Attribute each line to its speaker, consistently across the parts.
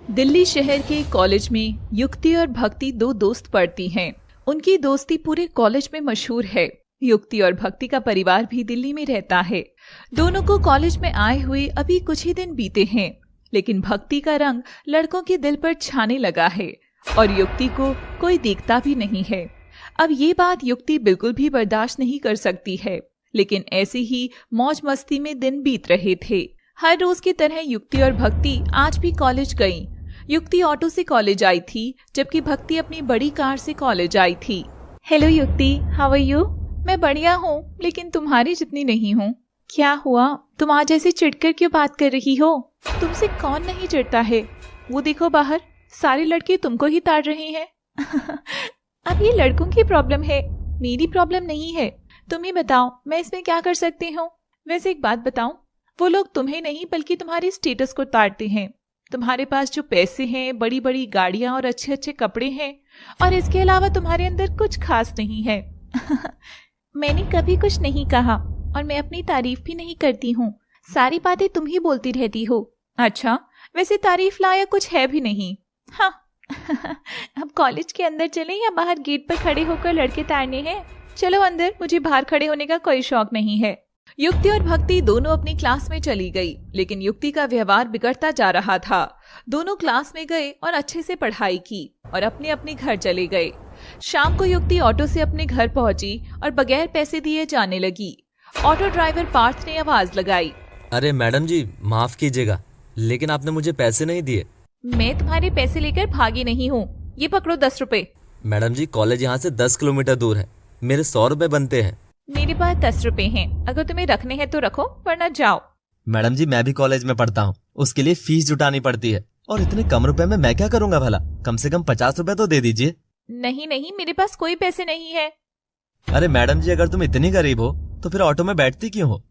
Speaker 1: दिल्ली शहर के कॉलेज में युक्ति और भक्ति दो दोस्त पढ़ती हैं। उनकी दोस्ती पूरे कॉलेज में मशहूर है। युक्ति और भक्ति का परिवार भी दिल्ली में रहता है। दोनों को कॉलेज में आए हुए अभी कुछ ही दिन बीते हैं, लेकिन भक्ति का रंग लड़कों के दिल पर छाने लगा है और युक्ति को कोई देखता भी नहीं है। अब ये बात युक्ति बिल्कुल भी बर्दाश्त नहीं कर सकती है, लेकिन ऐसे ही मौज मस्ती में दिन बीत रहे थे। हर रोज की तरह युक्ति और भक्ति आज भी कॉलेज गईं। युक्ति ऑटो से कॉलेज आई थी, जबकि भक्ति अपनी बड़ी कार से कॉलेज आई थी। हेलो युक्ति, हाउ आर यू? मैं बढ़िया हूँ, लेकिन तुम्हारी जितनी नहीं हूँ। क्या हुआ? तुम आज ऐसे चिढ़कर क्यों बात कर रही हो? तुमसे कौन नहीं चिढ़ता है? वो देखो बाहर, सारे लड़के तुमको ही ताड़ रहे हैं। अब ये लड़कों की प्रॉब्लम है, मेरी प्रॉब्लम नहीं है। तुम ही बताओ, मैं इसमें क्या कर सकती हूँ? वैसे एक बात बताऊं, वो लोग तुम्हें नहीं बल्कि तुम्हारी स्टेटस को ताड़ते हैं। तुम्हारे पास जो पैसे हैं, बड़ी बड़ी गाड़ियां और अच्छे अच्छे कपड़े हैं, और इसके अलावा तुम्हारे अंदर कुछ खास नहीं है। मैंने कभी कुछ नहीं कहा और मैं अपनी तारीफ भी नहीं करती हूँ। सारी बातें तुम ही बोलती रहती हो। अच्छा, वैसे तारीफ लायक कुछ है भी नहीं। हाँ। अब कॉलेज के अंदर चलें या बाहर गेट पर खड़े होकर लड़के ताड़ने हैं? चलो अंदर, मुझे बाहर खड़े होने का कोई शौक नहीं है। युक्ति और भक्ति दोनों अपनी क्लास में चली गई, लेकिन युक्ति का व्यवहार बिगड़ता जा रहा था। दोनों क्लास में गए और अच्छे से पढ़ाई की और अपने अपने घर चले गए। शाम को युक्ति ऑटो से अपने घर पहुंची और बगैर पैसे दिए जाने लगी। ऑटो ड्राइवर पार्थ ने आवाज लगाई,
Speaker 2: अरे मैडम जी, माफ कीजिएगा, लेकिन आपने मुझे पैसे नहीं दिए।
Speaker 1: मैं तुम्हारे पैसे लेकर भागी नहीं हूँ। ये पकड़ो 10 रुपए।
Speaker 2: मैडम जी, कॉलेज यहाँ से 10 किलोमीटर दूर है, मेरे 100 रुपए बनते हैं।
Speaker 1: मेरे पास 10 रुपए हैं, अगर तुम्हें रखने हैं तो रखो, वरना जाओ।
Speaker 2: मैडम जी, मैं भी कॉलेज में पढ़ता हूँ, उसके लिए फीस जुटानी पड़ती है, और इतने कम रुपए में मैं क्या करूँगा भला? कम से कम 50 रुपए तो दे दीजिए।
Speaker 1: नहीं नहीं, मेरे पास कोई पैसे नहीं है।
Speaker 2: अरे मैडम जी, अगर तुम इतनी गरीब हो तो फिर ऑटो में बैठती क्यों हो?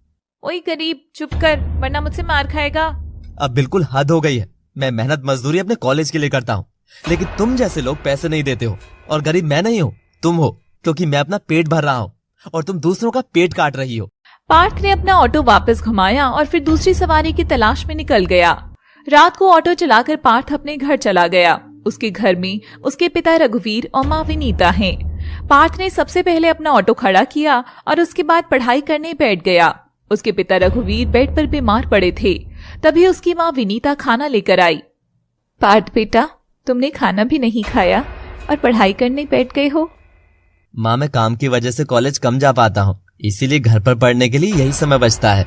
Speaker 1: ओए गरीब, चुप कर, वरना मुझसे मार खाएगा।
Speaker 2: अब बिल्कुल हद हो गई है। मैं मेहनत मजदूरी अपने कॉलेज के लिए करता हूँ, लेकिन तुम जैसे लोग पैसे नहीं देते हो। और गरीब मैं नहीं हूँ, तुम हो, क्योंकि मैं अपना पेट भर रहा हूँ और तुम दूसरों का पेट काट रही हो।
Speaker 1: पार्थ ने अपना ऑटो वापस घुमाया और फिर दूसरी सवारी की तलाश में निकल गया। रात को ऑटो चलाकर पार्थ अपने घर चला गया। उसके घर में उसके पिता रघुवीर और माँ विनीता हैं। पार्थ ने सबसे पहले अपना ऑटो खड़ा किया और उसके बाद पढ़ाई करने बैठ गया। उसके पिता रघुवीर बेड पर बीमार पड़े थे। तभी उसकी माँ विनीता खाना लेकर आई। पार्थ बेटा, तुमने खाना भी नहीं खाया और पढ़ाई करने बैठ गए हो?
Speaker 2: माँ, मैं काम की वजह से कॉलेज कम जा पाता हूँ, इसीलिए घर पर पढ़ने के लिए यही समय बचता है।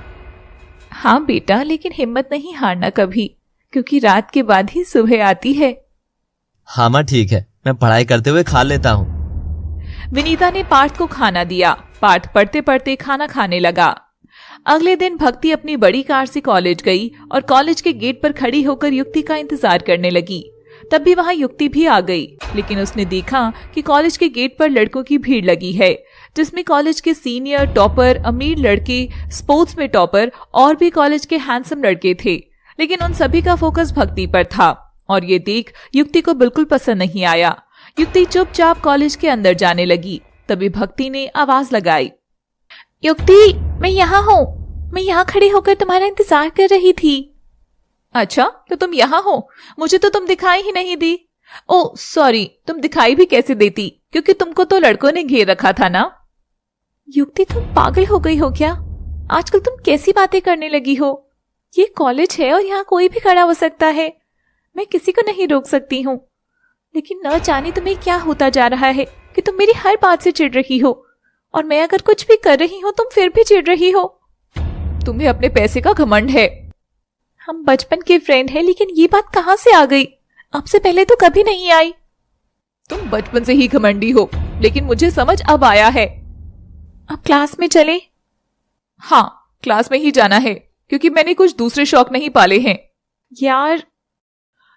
Speaker 1: हाँ बेटा, लेकिन हिम्मत नहीं हारना कभी, क्योंकि रात के बाद ही सुबह आती है।
Speaker 2: हाँ माँ, ठीक है, मैं पढ़ाई करते हुए खा लेता हूँ।
Speaker 1: विनीता ने पार्थ को खाना दिया। पार्थ पढ़ते पढ़ते खाना खाने लगा। अगले दिन भक्ति अपनी बड़ी कार से कॉलेज गई और कॉलेज के गेट पर खड़ी होकर युक्ति का इंतजार करने लगी। तब भी वहां युक्ति भी आ गई, लेकिन उसने देखा कि कॉलेज के गेट पर लड़कों की भीड़ लगी है, जिसमें कॉलेज के सीनियर, टॉपर, अमीर लड़के, स्पोर्ट्स में टॉपर और भी कॉलेज के हैंडसम लड़के थे। लेकिन उन सभी का फोकस भक्ति पर था और ये देख युक्ति को बिल्कुल पसंद नहीं आया। युक्ति चुपचाप कॉलेज के अंदर जाने लगी। तभी भक्ति ने आवाज लगाई, युक्ति, मैं यहाँ हूँ। मैं यहाँ खड़ी होकर तुम्हारा इंतजार कर रही थी। अच्छा, तो तुम यहाँ हो? मुझे तो तुम दिखाई ही नहीं दी। ओह सॉरी, तुम दिखाई भी कैसे देती, क्योंकि तुमको तो लड़कों ने घेर रखा था ना। युक्ति, तुम पागल हो गई हो क्या? आजकल तुम कैसी बातें करने लगी हो? ये कॉलेज है और यहाँ कोई भी खड़ा हो सकता है। मैं किसी को नहीं रोक सकती हूँ, लेकिन न जाने तुम्हें क्या होता जा रहा है कि तुम मेरी हर बात से चिढ़ रही हो, और मैं अगर कुछ भी कर रही हूँ तुम फिर भी चिढ़ रही हो। तुम्हें अपने पैसे का घमंड है। हम बचपन के फ्रेंड हैं, लेकिन ये बात कहाँ से आ गई? आपसे पहले तो कभी नहीं आई। तुम बचपन से ही घमंडी हो, लेकिन मुझे समझ अब आया है। अब क्लास में चले? हाँ, क्लास में ही जाना है, क्योंकि मैंने कुछ दूसरे शौक नहीं पाले हैं। यार।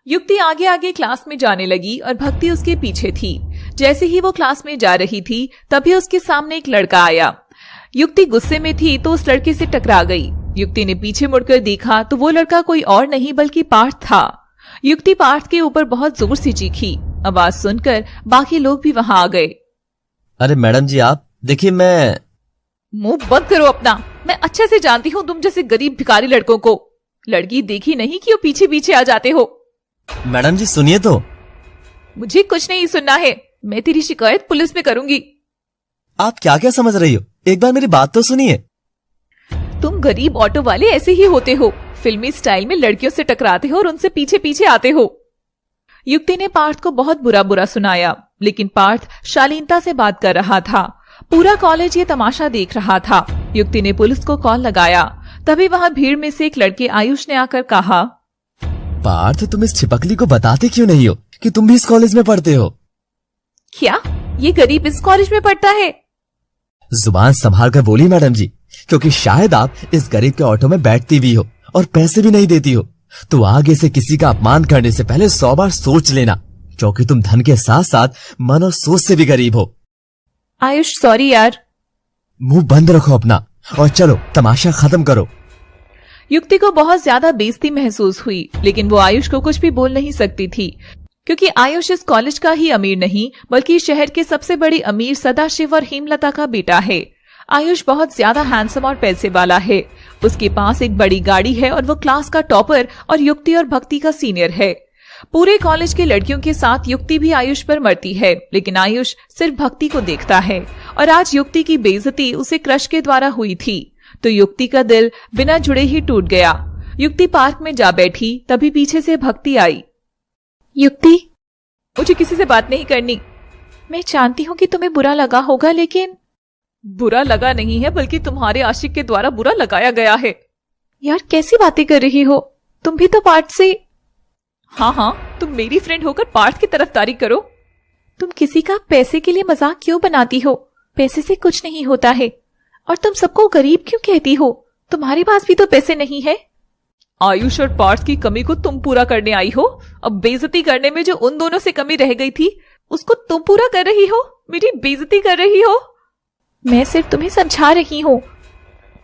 Speaker 1: युक्ति आगे आगे क्लास में जाने लगी और भक्ति उसके पीछे थी। जैसे ही वो क्लास में जा रही थी, तभी उसके सामने एक लड़का आया। युक्ति गुस्से में थी तो उस लड़के से टकरा गई। युक्ति ने पीछे मुड़कर देखा तो वो लड़का कोई और नहीं बल्कि पार्थ था। युक्ति पार्थ के ऊपर बहुत जोर से चीखी। आवाज सुनकर बाकी लोग भी वहां आ गए।
Speaker 2: अरे मैडम जी, आप देखिए, मैं
Speaker 1: मुंह बंद करो अपना। मैं अच्छे से जानती हूँ तुम जैसे गरीब भिखारी लड़कों को। लड़की देखी नहीं कि वो पीछे पीछे आ जाते हो।
Speaker 2: मैडम जी सुनिए तो।
Speaker 1: मुझे कुछ नहीं सुनना है, मैं तेरी शिकायत पुलिस में करूंगी।
Speaker 2: आप क्या क्या समझ रही हो, एक बार मेरी बात तो सुनिए।
Speaker 1: तुम गरीब ऑटो वाले ऐसे ही होते हो, फिल्मी स्टाइल में लड़कियों से टकराते हो और उनसे पीछे पीछे आते हो। युक्ति ने पार्थ को बहुत बुरा बुरा सुनाया, लेकिन पार्थ शालीनता से बात कर रहा था। पूरा कॉलेज ये तमाशा देख रहा था। युक्ति ने पुलिस को कॉल लगाया। तभी वहां भीड़ में से एक लड़के आयुष ने आकर कहा,
Speaker 2: पार्थ तुम इस छिपकली को बताते क्यों नहीं हो कि तुम भी इस कॉलेज में पढ़ते हो?
Speaker 1: क्या ये गरीब इस कॉलेज में पढ़ता है?
Speaker 2: जुबान संभाल कर बोली मैडम जी, क्योंकि शायद आप इस गरीब के ऑटो में बैठती भी हो और पैसे भी नहीं देती हो, तो आगे से किसी का अपमान करने से पहले 100 बार सोच लेना, क्योंकि तुम धन के साथ साथ मन और सोच से भी गरीब हो।
Speaker 1: आयुष सॉरी यार।
Speaker 2: मुंह बंद रखो अपना और चलो तमाशा खत्म करो।
Speaker 1: युक्ति को बहुत ज्यादा बेइज्जती महसूस हुई, लेकिन वो आयुष को कुछ भी बोल नहीं सकती थी, क्योंकि आयुष इस कॉलेज का ही अमीर नहीं बल्कि शहर के सबसे बड़ी अमीर सदाशिव और हेमलता का बेटा है। आयुष बहुत ज्यादा हैंडसम और पैसे वाला है। उसके पास एक बड़ी गाड़ी है और वो क्लास का टॉपर और युक्ति और भक्ति का सीनियर है। पूरे कॉलेज के लड़कियों के साथ युक्ति भी आयुष पर मरती है, लेकिन आयुष सिर्फ भक्ति को देखता है। और आज युक्ति की बेइज्जती उसे क्रश के द्वारा हुई थी, तो युक्ति का दिल बिना जुड़े ही टूट गया। युक्ति पार्क में जा बैठी, तभी पीछे से भक्ति आई। युक्ति, मुझे किसी से बात नहीं करनी। मैं जानती हूँ कि तुम्हें बुरा लगा होगा, लेकिन बुरा लगा नहीं है, बल्कि तुम्हारे आशिक के द्वारा बुरा लगाया गया है। यार कैसी बातें कर रही हो, तुम भी तो पार्थ से। हाँ, तुम मेरी फ्रेंड होकर पार्थ की तरफदारी करो। तुम किसी का पैसे के लिए मजाक क्यों बनाती हो? पैसे से कुछ नहीं होता है। और तुम सबको गरीब क्यों कहती हो? तुम्हारे पास भी तो पैसे नहीं है। आयुष और पार्थ की कमी को तुम पूरा करने आई हो। अब बेइज्जती करने में जो उन दोनों से कमी रह गई थी, उसको तुम पूरा कर रही हो। मेरी बेइज्जती कर रही हो। मैं सिर्फ तुम्हें समझा रही हूँ।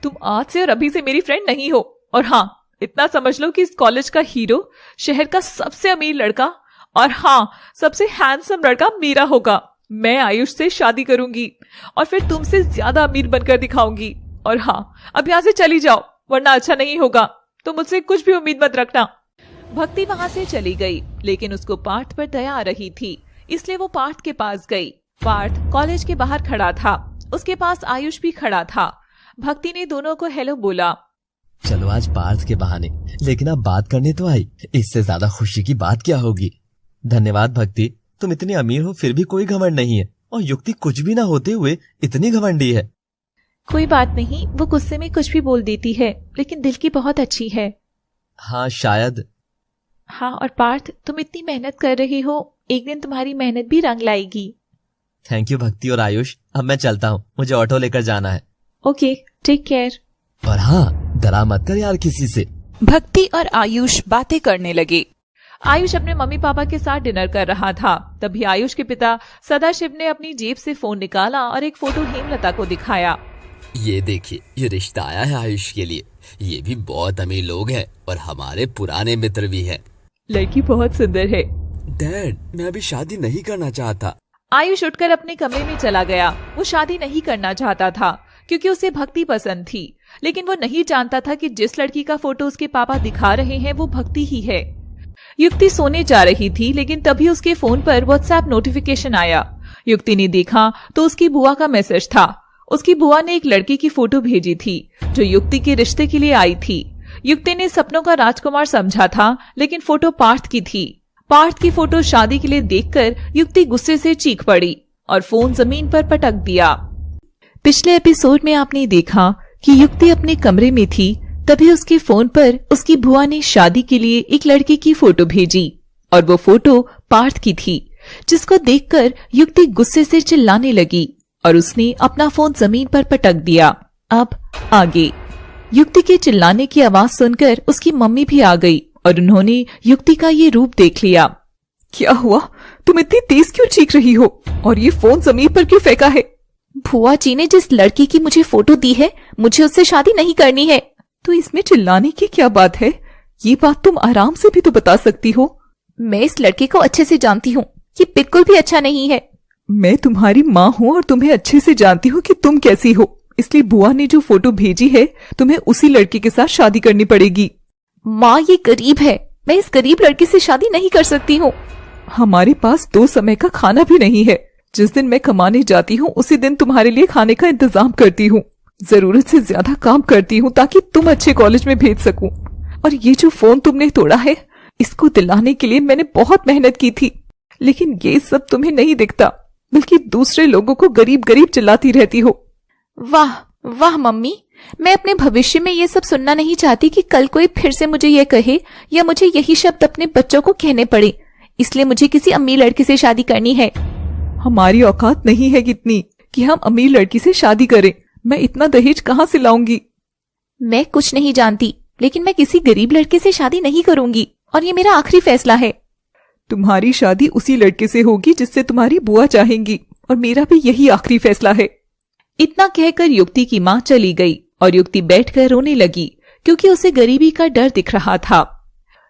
Speaker 1: तुम आज से और अभी से मेरी फ्रेंड नहीं हो। और हाँ, इतना समझ लो कि इस कॉलेज का हीरो, शहर का सबसे अमीर लड़का और हाँ, सबसे हैंडसम लड़का मेरा होगा। मैं आयुष से शादी करूंगी और फिर तुमसे ज्यादा अमीर बनकर दिखाऊंगी। और हाँ, अब यहाँ से चली जाओ, वरना अच्छा नहीं होगा। तो मुझसे कुछ भी उम्मीद मत रखना। भक्ति वहां से चली गई, लेकिन उसको पार्थ पर दया आ रही थी, इसलिए वो पार्थ के पास गई। पार्थ कॉलेज के बाहर खड़ा था, उसके पास आयुष भी खड़ा था। भक्ति ने दोनों को हेलो बोला।
Speaker 2: चलो आज पार्थ के बहाने, लेकिन आप बात करने तो आई, इससे ज्यादा खुशी की बात क्या होगी। धन्यवाद भक्ति, तुम इतनी अमीर हो फिर भी कोई घमंड नहीं है, और युक्ति कुछ भी ना होते हुए इतनी घमंडी है।
Speaker 1: कोई बात नहीं, वो गुस्से में कुछ भी बोल देती है, लेकिन दिल की बहुत अच्छी है।
Speaker 2: हाँ शायद।
Speaker 1: हाँ, और पार्थ तुम इतनी मेहनत कर रही हो, एक दिन तुम्हारी मेहनत भी रंग लाएगी।
Speaker 2: थैंक यू भक्ति और आयुष, अब मैं चलता हूँ, मुझे ऑटो लेकर जाना है।
Speaker 1: Okay, take care.
Speaker 2: और हाँ, डरा मत कर यार किसी से।
Speaker 1: भक्ति और आयुष बातें करने लगे। आयुष अपने मम्मी पापा के साथ डिनर कर रहा था। तभी आयुष के पिता सदाशिव ने अपनी जेब से फोन निकाला और एक फोटो हेमलता को दिखाया।
Speaker 3: ये देखिए, ये रिश्ता आया है आयुष के लिए। ये भी बहुत अमीर लोग हैं और हमारे पुराने मित्र भी हैं।
Speaker 1: लड़की बहुत सुंदर है।
Speaker 3: डैड, मैं अभी शादी नहीं करना चाहता।
Speaker 1: आयुष उठकर अपने कमरे में चला गया। वो शादी नहीं करना चाहता था क्योंकि उसे भक्ति पसंद थी, लेकिन वो नहीं जानता था कि जिस लड़की का फोटो उसके पापा दिखा रहे हैं वो भक्ति ही है। युक्ति सोने जा रही थी, लेकिन तभी उसके फोन पर व्हाट्सएप नोटिफिकेशन आया। युक्ति ने देखा तो उसकी बुआ का मैसेज था। उसकी बुआ ने एक लड़की की फोटो भेजी थी जो युक्ति के रिश्ते के लिए आई थी। युक्ति ने सपनों का राजकुमार समझा था, लेकिन फोटो पार्थ की थी। पार्थ की फोटो शादी के लिए देखकर युक्ति गुस्से से चीख पड़ी और फोन जमीन पर पटक दिया। पिछले एपिसोड में आपने देखा कि युक्ति अपने कमरे में थी, तभी उसके फोन पर उसकी बुआ ने शादी के लिए एक लड़के की फोटो भेजी और वो फोटो पार्थ की थी, जिसको देखकर युक्ति गुस्से से चिल्लाने लगी और उसने अपना फोन जमीन पर पटक दिया। अब आगे। युक्ति के चिल्लाने की आवाज सुनकर उसकी मम्मी भी आ गई और उन्होंने युक्ति का ये रूप देख लिया। क्या हुआ? तुम इतनी तेज क्यों चीख रही हो और ये फोन जमीन पर क्यों फेंका है? बुआ जी ने जिस लड़की की मुझे फोटो दी है, मुझे उससे शादी नहीं करनी है। तो इसमें चिल्लाने की क्या बात है? ये बात तुम आराम से भी तो बता सकती हो। मैं इस लड़के को अच्छे से जानती हूँ, ये बिल्कुल भी अच्छा नहीं है। मैं तुम्हारी माँ हूँ और तुम्हें अच्छे से जानती हूँ कि तुम कैसी हो, इसलिए बुआ ने जो फोटो भेजी है तुम्हें उसी लड़के के साथ शादी करनी पड़ेगी। माँ ये गरीब है, मैं इस गरीब लड़के से शादी नहीं कर सकती हूँ। हमारे पास 2 समय का खाना भी नहीं है। जिस दिन मैं कमाने जाती हूँ उसी दिन तुम्हारे लिए खाने का इंतजाम करती हूँ। जरूरत से ज्यादा काम करती हूँ ताकि तुम अच्छे कॉलेज में भेज सकूं। और ये जो फोन तुमने तोड़ा है, इसको दिलाने के लिए मैंने बहुत मेहनत की थी, लेकिन ये सब तुम्हें नहीं दिखता, बल्कि दूसरे लोगों को गरीब गरीब चिल्लाती रहती हो। वाह वाह मम्मी, मैं अपने भविष्य में ये सब सुनना नहीं चाहती कि कल कोई फिर से मुझे ये कहे या मुझे यही शब्द अपने बच्चों को कहने पड़े, इसलिए मुझे किसी अमीर लड़के से शादी करनी है। हमारी औकात नहीं है इतनी कि हम अमीर लड़की से शादी करें। मैं इतना दहेज कहाँ से लाऊंगी? मैं कुछ नहीं जानती, लेकिन मैं किसी गरीब लड़के से शादी नहीं करूंगी और ये मेरा आखिरी फैसला है। तुम्हारी शादी उसी लड़के से होगी जिससे तुम्हारी बुआ चाहेंगी, और मेरा भी यही आखिरी फैसला है। इतना कहकर युक्ति की माँ चली गई और युक्ति बैठकर रोने लगी क्योंकि उसे गरीबी का डर दिख रहा था।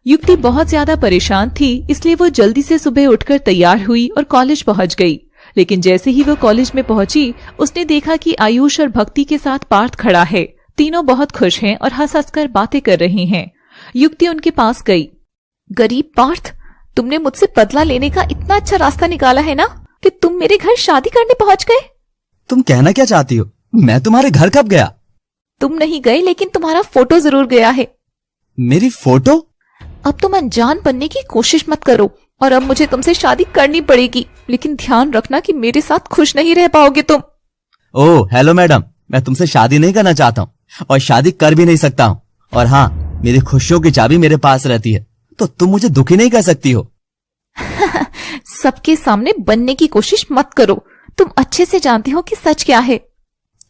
Speaker 1: युक्ति बहुत ज्यादा परेशान थी, इसलिए वो जल्दी से सुबह उठकर तैयार हुई और कॉलेज पहुंच गई। लेकिन जैसे ही वो कॉलेज में पहुंची, उसने देखा कि आयुष और भक्ति के साथ पार्थ खड़ा है। तीनों बहुत खुश हैं और हंस हंस कर बातें कर रहे हैं। युक्ति उनके पास गई। गरीब पार्थ, तुमने मुझसे बदला लेने का इतना अच्छा रास्ता निकाला है ना कि तुम मेरे घर शादी करने पहुंच गए।
Speaker 2: तुम कहना क्या चाहती हो? मैं तुम्हारे घर कब गया?
Speaker 1: तुम नहीं गए, लेकिन तुम्हारा फोटो जरूर गया है।
Speaker 2: मेरी फोटो?
Speaker 1: अब तुम अनजान बनने की कोशिश मत करो, और अब मुझे तुमसे शादी करनी पड़ेगी, लेकिन ध्यान रखना कि मेरे साथ खुश नहीं रह पाओगे तुम।
Speaker 2: ओह हेलो मैडम, मैं तुमसे शादी नहीं करना चाहता हूँ और शादी कर भी नहीं सकता हूँ। और हाँ, मेरी खुशियों की चाबी मेरे पास रहती है, तो तुम मुझे दुखी नहीं कर सकती हो।
Speaker 1: सबके सामने बनने की कोशिश मत करो, तुम अच्छे से जानती हो कि सच क्या है।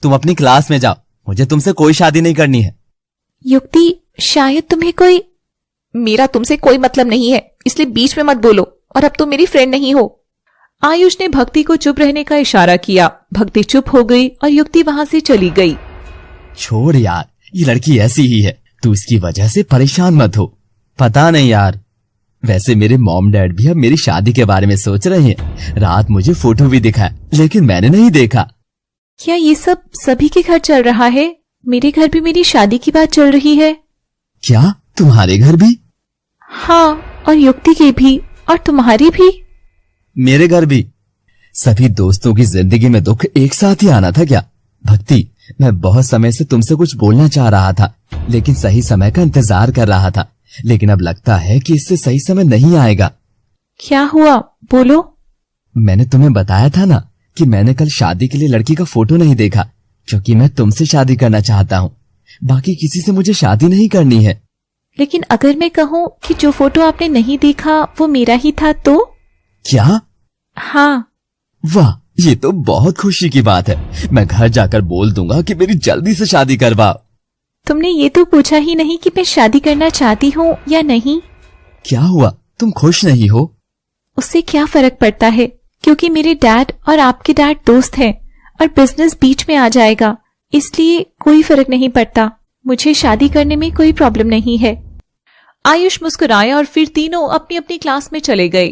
Speaker 2: तुम अपनी क्लास में जाओ, मुझे तुमसे कोई शादी नहीं करनी है।
Speaker 1: युक्ति, शायद तुम्हें कोई... मेरा तुमसे कोई मतलब नहीं है, इसलिए बीच में मत बोलो, और अब तुम मेरी फ्रेंड नहीं हो। आयुष ने भक्ति को चुप रहने का इशारा किया। भक्ति चुप हो गई और युक्ति वहां से चली गई।
Speaker 2: छोड़ यार, ये लड़की ऐसी ही है, तू इसकी वजह से परेशान मत हो। पता नहीं यार, वैसे मेरे मॉम डैड भी अब मेरी शादी के बारे में सोच रहे हैं। रात मुझे फोटो भी दिखाया, लेकिन मैंने नहीं देखा।
Speaker 1: क्या ये सब सभी के घर चल रहा है? मेरे घर भी मेरी शादी की बात चल रही है।
Speaker 2: क्या तुम्हारे घर भी?
Speaker 1: हाँ, और युक्ति की भी, और तुम्हारी भी।
Speaker 2: मेरे घर भी। सभी दोस्तों की जिंदगी में दुख एक साथ ही आना था क्या? भक्ति, मैं बहुत समय से तुमसे कुछ बोलना चाह रहा था, लेकिन सही समय का इंतजार कर रहा था, लेकिन अब लगता है कि इससे सही समय नहीं आएगा।
Speaker 1: क्या हुआ, बोलो।
Speaker 2: मैंने तुम्हें बताया था ना कि मैंने कल शादी के लिए लड़की का फोटो नहीं देखा, क्योंकि मैं तुमसे शादी करना चाहता हूँ। बाकी किसी से मुझे शादी नहीं करनी है।
Speaker 1: लेकिन अगर मैं कहूँ कि जो फोटो आपने नहीं देखा वो मेरा ही था तो?
Speaker 2: क्या?
Speaker 1: हाँ।
Speaker 2: वाह, ये तो बहुत खुशी की बात है। मैं घर जाकर बोल दूंगा कि मेरी जल्दी से शादी करवाओ।
Speaker 1: तुमने ये तो पूछा ही नहीं कि मैं शादी करना चाहती हूँ या नहीं।
Speaker 2: क्या हुआ, तुम खुश नहीं हो?
Speaker 1: उससे क्या फर्क पड़ता है, क्योंकि मेरे डैड और आपके डैड दोस्त हैं और बिजनेस बीच में आ जाएगा, इसलिए कोई फर्क नहीं पड़ता। मुझे शादी करने में कोई प्रॉब्लम नहीं है। आयुष मुस्कुराया और फिर तीनों अपनी अपनी क्लास में चले गए।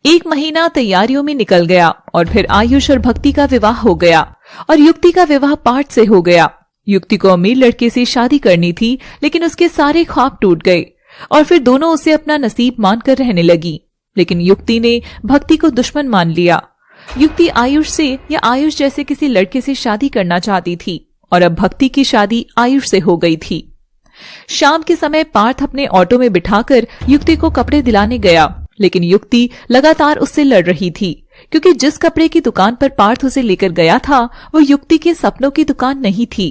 Speaker 1: 1 महीना तैयारियों में निकल गया और फिर आयुष और भक्ति का विवाह हो गया और युक्ति का विवाह पार्थ से हो गया। युक्ति को अमीर लड़के से शादी करनी थी, लेकिन उसके सारे ख्वाब टूट गए और फिर दोनों उसे अपना नसीब मानकर रहने लगी। लेकिन युक्ति ने भक्ति को दुश्मन मान लिया। युक्ति आयुष से या आयुष जैसे किसी लड़के से शादी करना चाहती थी और अब भक्ति की शादी आयुष से हो गई थी। शाम के समय पार्थ अपने ऑटो में बिठाकर युक्ति को कपड़े दिलाने गया, लेकिन युक्ति लगातार उससे लड़ रही थी, क्योंकि जिस कपड़े की दुकान पर पार्थ उसे लेकर गया था वो युक्ति के सपनों की दुकान नहीं थी।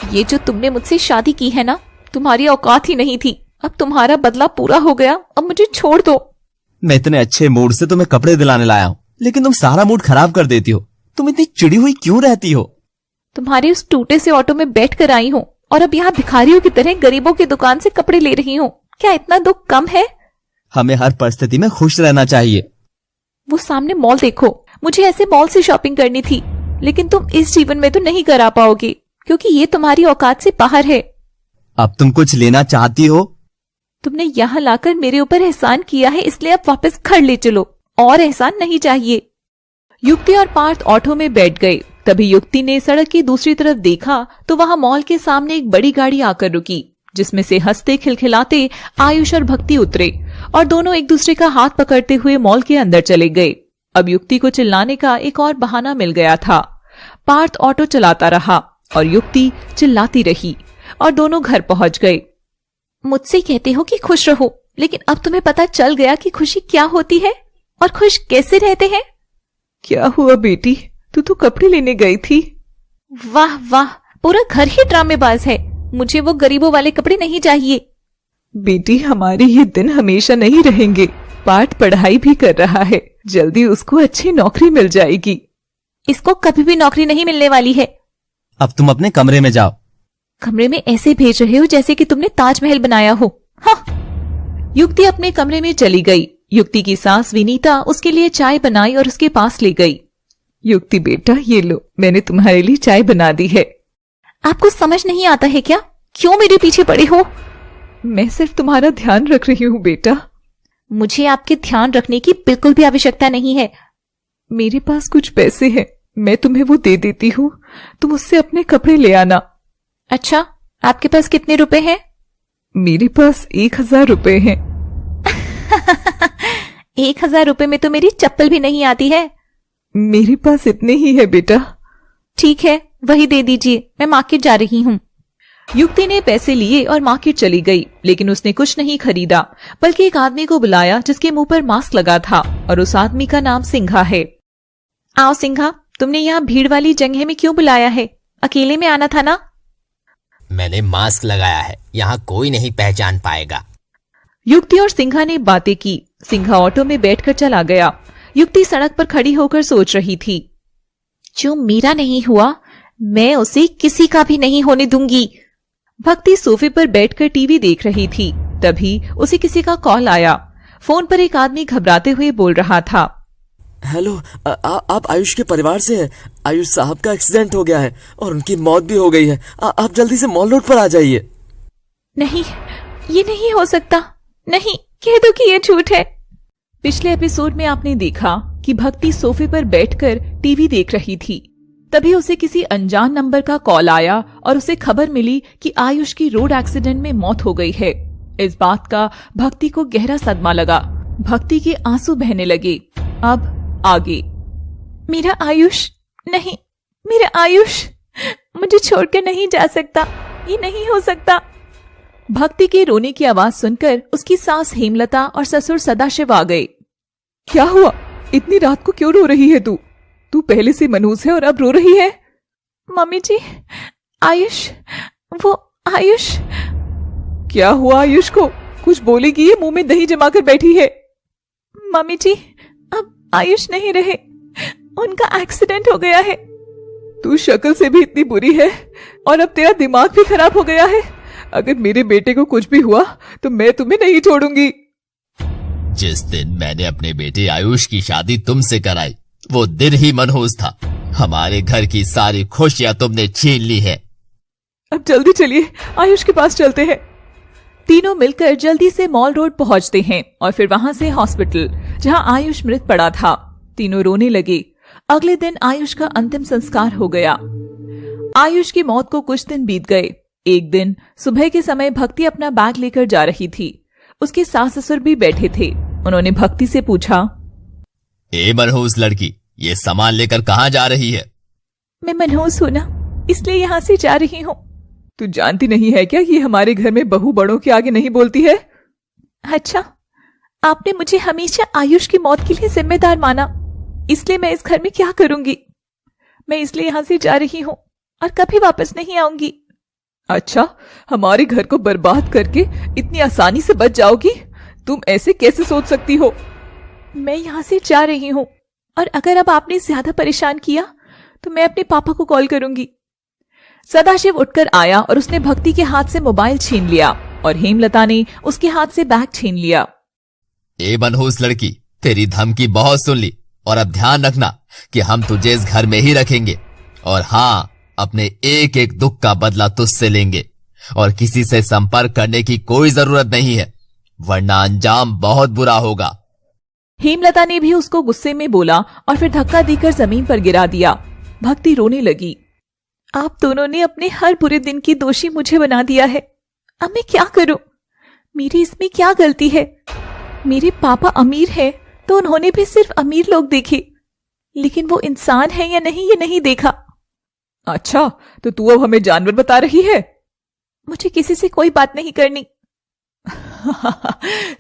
Speaker 1: ये जो तुमने मुझसे शादी की है ना, तुम्हारी औकात ही नहीं थी। अब तुम्हारा बदला पूरा हो गया, अब मुझे छोड़ दो।
Speaker 2: मैं इतने अच्छे मूड से तुम्हें कपड़े दिलाने लाया हूँ, लेकिन तुम सारा मूड खराब कर देती हो। तुम इतनी चिड़ी हुई क्यों रहती हो?
Speaker 1: तुम्हारे उस टूटे से ऑटो में बैठ कर आई हूँ और अब यहाँ भिखारियों की तरह गरीबों की दुकान से कपड़े ले रही हूँ। क्या इतना दुख कम है?
Speaker 2: हमें हर परिस्थिति में खुश रहना चाहिए।
Speaker 1: वो सामने मॉल देखो, मुझे ऐसे मॉल से शॉपिंग करनी थी, लेकिन तुम इस जीवन में तो नहीं करा पाओगे, क्योंकि ये तुम्हारी औकात से बाहर है।
Speaker 2: अब तुम कुछ लेना चाहती हो?
Speaker 1: तुमने यहाँ लाकर मेरे ऊपर एहसान किया है, इसलिए अब वापस घर ले चलो, और एहसान नहीं चाहिए। युक्ति और पार्थ ऑटो में बैठ गए। तभी युक्ति ने सड़क की दूसरी तरफ देखा तो वहां मॉल के सामने एक बड़ी गाड़ी आकर रुकी। जिसमें से हंसते खिलखिलाते आयुष और भक्ति उतरे और दोनों एक दूसरे का हाथ पकड़ते हुए मॉल के अंदर चले गए। अब युक्ति को चिल्लाने का एक और बहाना मिल गया था। पार्थ ऑटो चलाता रहा और युक्ति चिल्लाती रही और दोनों घर पहुंच गए। मुझसे कहते हो कि खुश रहो, लेकिन अब तुम्हें पता चल गया कि खुशी क्या होती है और खुश कैसे रहते हैं।
Speaker 4: क्या हुआ बेटी, तू तो कपड़े लेने गई थी।
Speaker 1: वाह वाह, पूरा घर ही ड्रामेबाज है। मुझे वो गरीबों वाले कपड़े नहीं चाहिए।
Speaker 4: बेटी, हमारे ये दिन हमेशा नहीं रहेंगे। पार्थ पढ़ाई भी कर रहा है, जल्दी उसको अच्छी नौकरी मिल जाएगी।
Speaker 1: इसको कभी भी नौकरी नहीं मिलने वाली है।
Speaker 2: अब तुम अपने कमरे में जाओ।
Speaker 1: कमरे में ऐसे भेज रहे हो जैसे कि तुमने ताजमहल बनाया हो। हाँ। युक्ति अपने कमरे में चली गई। युक्ति की सास विनीता उसके लिए चाय बनाई और उसके पास ले गई।
Speaker 4: युक्ति बेटा, ये लो, मैंने तुम्हारे लिए चाय बना दी है।
Speaker 1: आपको समझ नहीं आता है क्या? क्यों मेरे पीछे पड़े हो?
Speaker 4: मैं सिर्फ तुम्हारा ध्यान रख रही हूँ बेटा।
Speaker 1: मुझे आपके ध्यान रखने की बिल्कुल भी आवश्यकता नहीं है।
Speaker 4: मेरे पास कुछ पैसे हैं, मैं तुम्हें वो दे देती हूँ, तुम उससे अपने कपड़े ले आना।
Speaker 1: अच्छा, आपके पास कितने रुपए हैं?
Speaker 4: मेरे पास 1000 रुपए हैं।
Speaker 1: 1000 रुपए में तो मेरी चप्पल भी नहीं आती है।
Speaker 4: मेरे पास इतने ही है बेटा।
Speaker 1: ठीक है, वही दे दीजिए, मैं मार्केट जा रही हूँ। युक्ति ने पैसे लिए और मार्केट चली गई, लेकिन उसने कुछ नहीं खरीदा, बल्कि एक आदमी को बुलाया जिसके मुंह पर मास्क लगा था और उस आदमी का नाम सिंघा है। आओ सिंघा, तुमने यहाँ भीड़ वाली जगह में क्यों बुलाया है? अकेले में आना था ना?
Speaker 3: मैंने मास्क लगाया है, यहाँ कोई नहीं पहचान पाएगा।
Speaker 1: युक्ति और सिंघा ने बातें की। सिंघा ऑटो में बैठकर चला गया। युक्ति सड़क पर खड़ी होकर सोच रही थी, जो मेरा नहीं हुआ मैं उसे किसी का भी नहीं होने दूंगी। भक्ति सोफे पर बैठकर टीवी देख रही थी। तभी उसे किसी का कॉल आया। फोन पर एक आदमी घबराते हुए बोल रहा था,
Speaker 5: हेलो, आप आयुष के परिवार से हैं? आयुष साहब का एक्सीडेंट हो गया है और उनकी मौत भी हो गई है। आप जल्दी से मॉल रोड पर आ जाइए।
Speaker 1: नहीं, ये नहीं हो सकता। नहीं, कह दो कि ये झूठ है। पिछले एपिसोड में आपने देखा कि भक्ति सोफे पर बैठकर टीवी देख रही थी। तभी उसे किसी अनजान नंबर का कॉल आया और उसे खबर मिली कि आयुष की रोड एक्सीडेंट में मौत हो गई है। इस बात का भक्ति को गहरा सदमा लगा। भक्ति के आंसू बहने लगे। अब आगे, मेरा आयुष, नहीं, मेरा आयुष मुझे छोड़कर नहीं जा सकता, ये नहीं हो सकता। भक्ति के रोने की आवाज सुनकर उसकी सास हेमलता और ससुर सदाशिव आ गए।
Speaker 4: क्या हुआ? इतनी रात को क्यों रो रही है तू? तू पहले से मनहूस है और अब रो रही है।
Speaker 1: मम्मी जी, आयुष, वो आयुष।
Speaker 4: क्या हुआ आयुष को? कुछ बोलेगी? ये मुंह में दही जमाकर बैठी है।
Speaker 1: मम्मी जी, अब आयुष नहीं रहे, उनका एक्सीडेंट हो गया है।
Speaker 4: तू शक्ल से भी इतनी बुरी है और अब तेरा दिमाग भी खराब हो गया है। अगर मेरे बेटे को कुछ भी हुआ तो मैं तुम्हें नहीं छोड़ूंगी।
Speaker 3: जिस दिन मैंने अपने बेटे आयुष की शादी तुमसे कराई, वो दिन ही मनहूस था। हमारे घर की सारी खुशियां तुमने छीन ली है।
Speaker 4: अब जल्दी चलिए, आयुष के पास चलते हैं।
Speaker 1: तीनों मिलकर जल्दी से मॉल रोड पहुंचते हैं और फिर वहां से हॉस्पिटल, जहां आयुष मृत पड़ा था। तीनों रोने लगे। अगले दिन आयुष का अंतिम संस्कार हो गया। आयुष की मौत को कुछ दिन बीत गए। एक दिन सुबह के समय भक्ति अपना बैग लेकर जा रही थी। उसके सास ससुर भी बैठे थे। उन्होंने भक्ति से पूछा,
Speaker 3: ए मनहूस लड़की, ये सामान लेकर कहाँ जा रही है?
Speaker 1: मैं मनहूस हूं ना, इसलिए यहाँ से जा रही हूँ।
Speaker 4: तू जानती नहीं है क्या ये हमारे घर में बहू बड़ों के आगे नहीं बोलती है?
Speaker 1: अच्छा, आपने मुझे हमेशा आयुष की मौत के लिए जिम्मेदार माना, इसलिए मैं इस घर में क्या करूंगी? मैं इसलिए यहाँ से जा रही हूँ और कभी वापस नहीं आऊंगी।
Speaker 4: अच्छा, हमारे घर को बर्बाद करके इतनी आसानी से बच जाओगी? तुम ऐसे कैसे सोच सकती हो?
Speaker 1: मैं यहाँ से जा रही हूँ और अगर अब आपने ज्यादा परेशान किया तो मैं अपने पापा को कॉल करूंगी। सदाशिव उठकर आया और उसने भक्ति के हाथ से मोबाइल छीन लिया और हेमलता ने उसके हाथ से बैग छीन लिया।
Speaker 3: ए मनहूस लड़की, तेरी धमकी बहुत सुन ली और अब ध्यान रखना कि हम तुझे इस घर में ही रखेंगे। और हाँ, अपने एक एक दुख का बदला तुझसे लेंगे और किसी से संपर्क करने की कोई जरूरत नहीं है, वरना अंजाम बहुत बुरा होगा।
Speaker 1: हेमलता ने भी उसको गुस्से में बोला और फिर धक्का देकर जमीन पर गिरा दिया। भक्ति रोने लगी। आप दोनों ने अपने हर बुरे दिन की दोषी मुझे बना दिया है। अब मैं क्या करूं? मेरी इसमें क्या गलती है? मेरे पापा अमीर हैं तो उन्होंने भी सिर्फ अमीर लोग देखे, लेकिन वो इंसान है या नहीं ये नहीं देखा।
Speaker 4: अच्छा, तो तू अब हमें जानवर बता रही है?
Speaker 1: मुझे किसी से कोई बात नहीं करनी।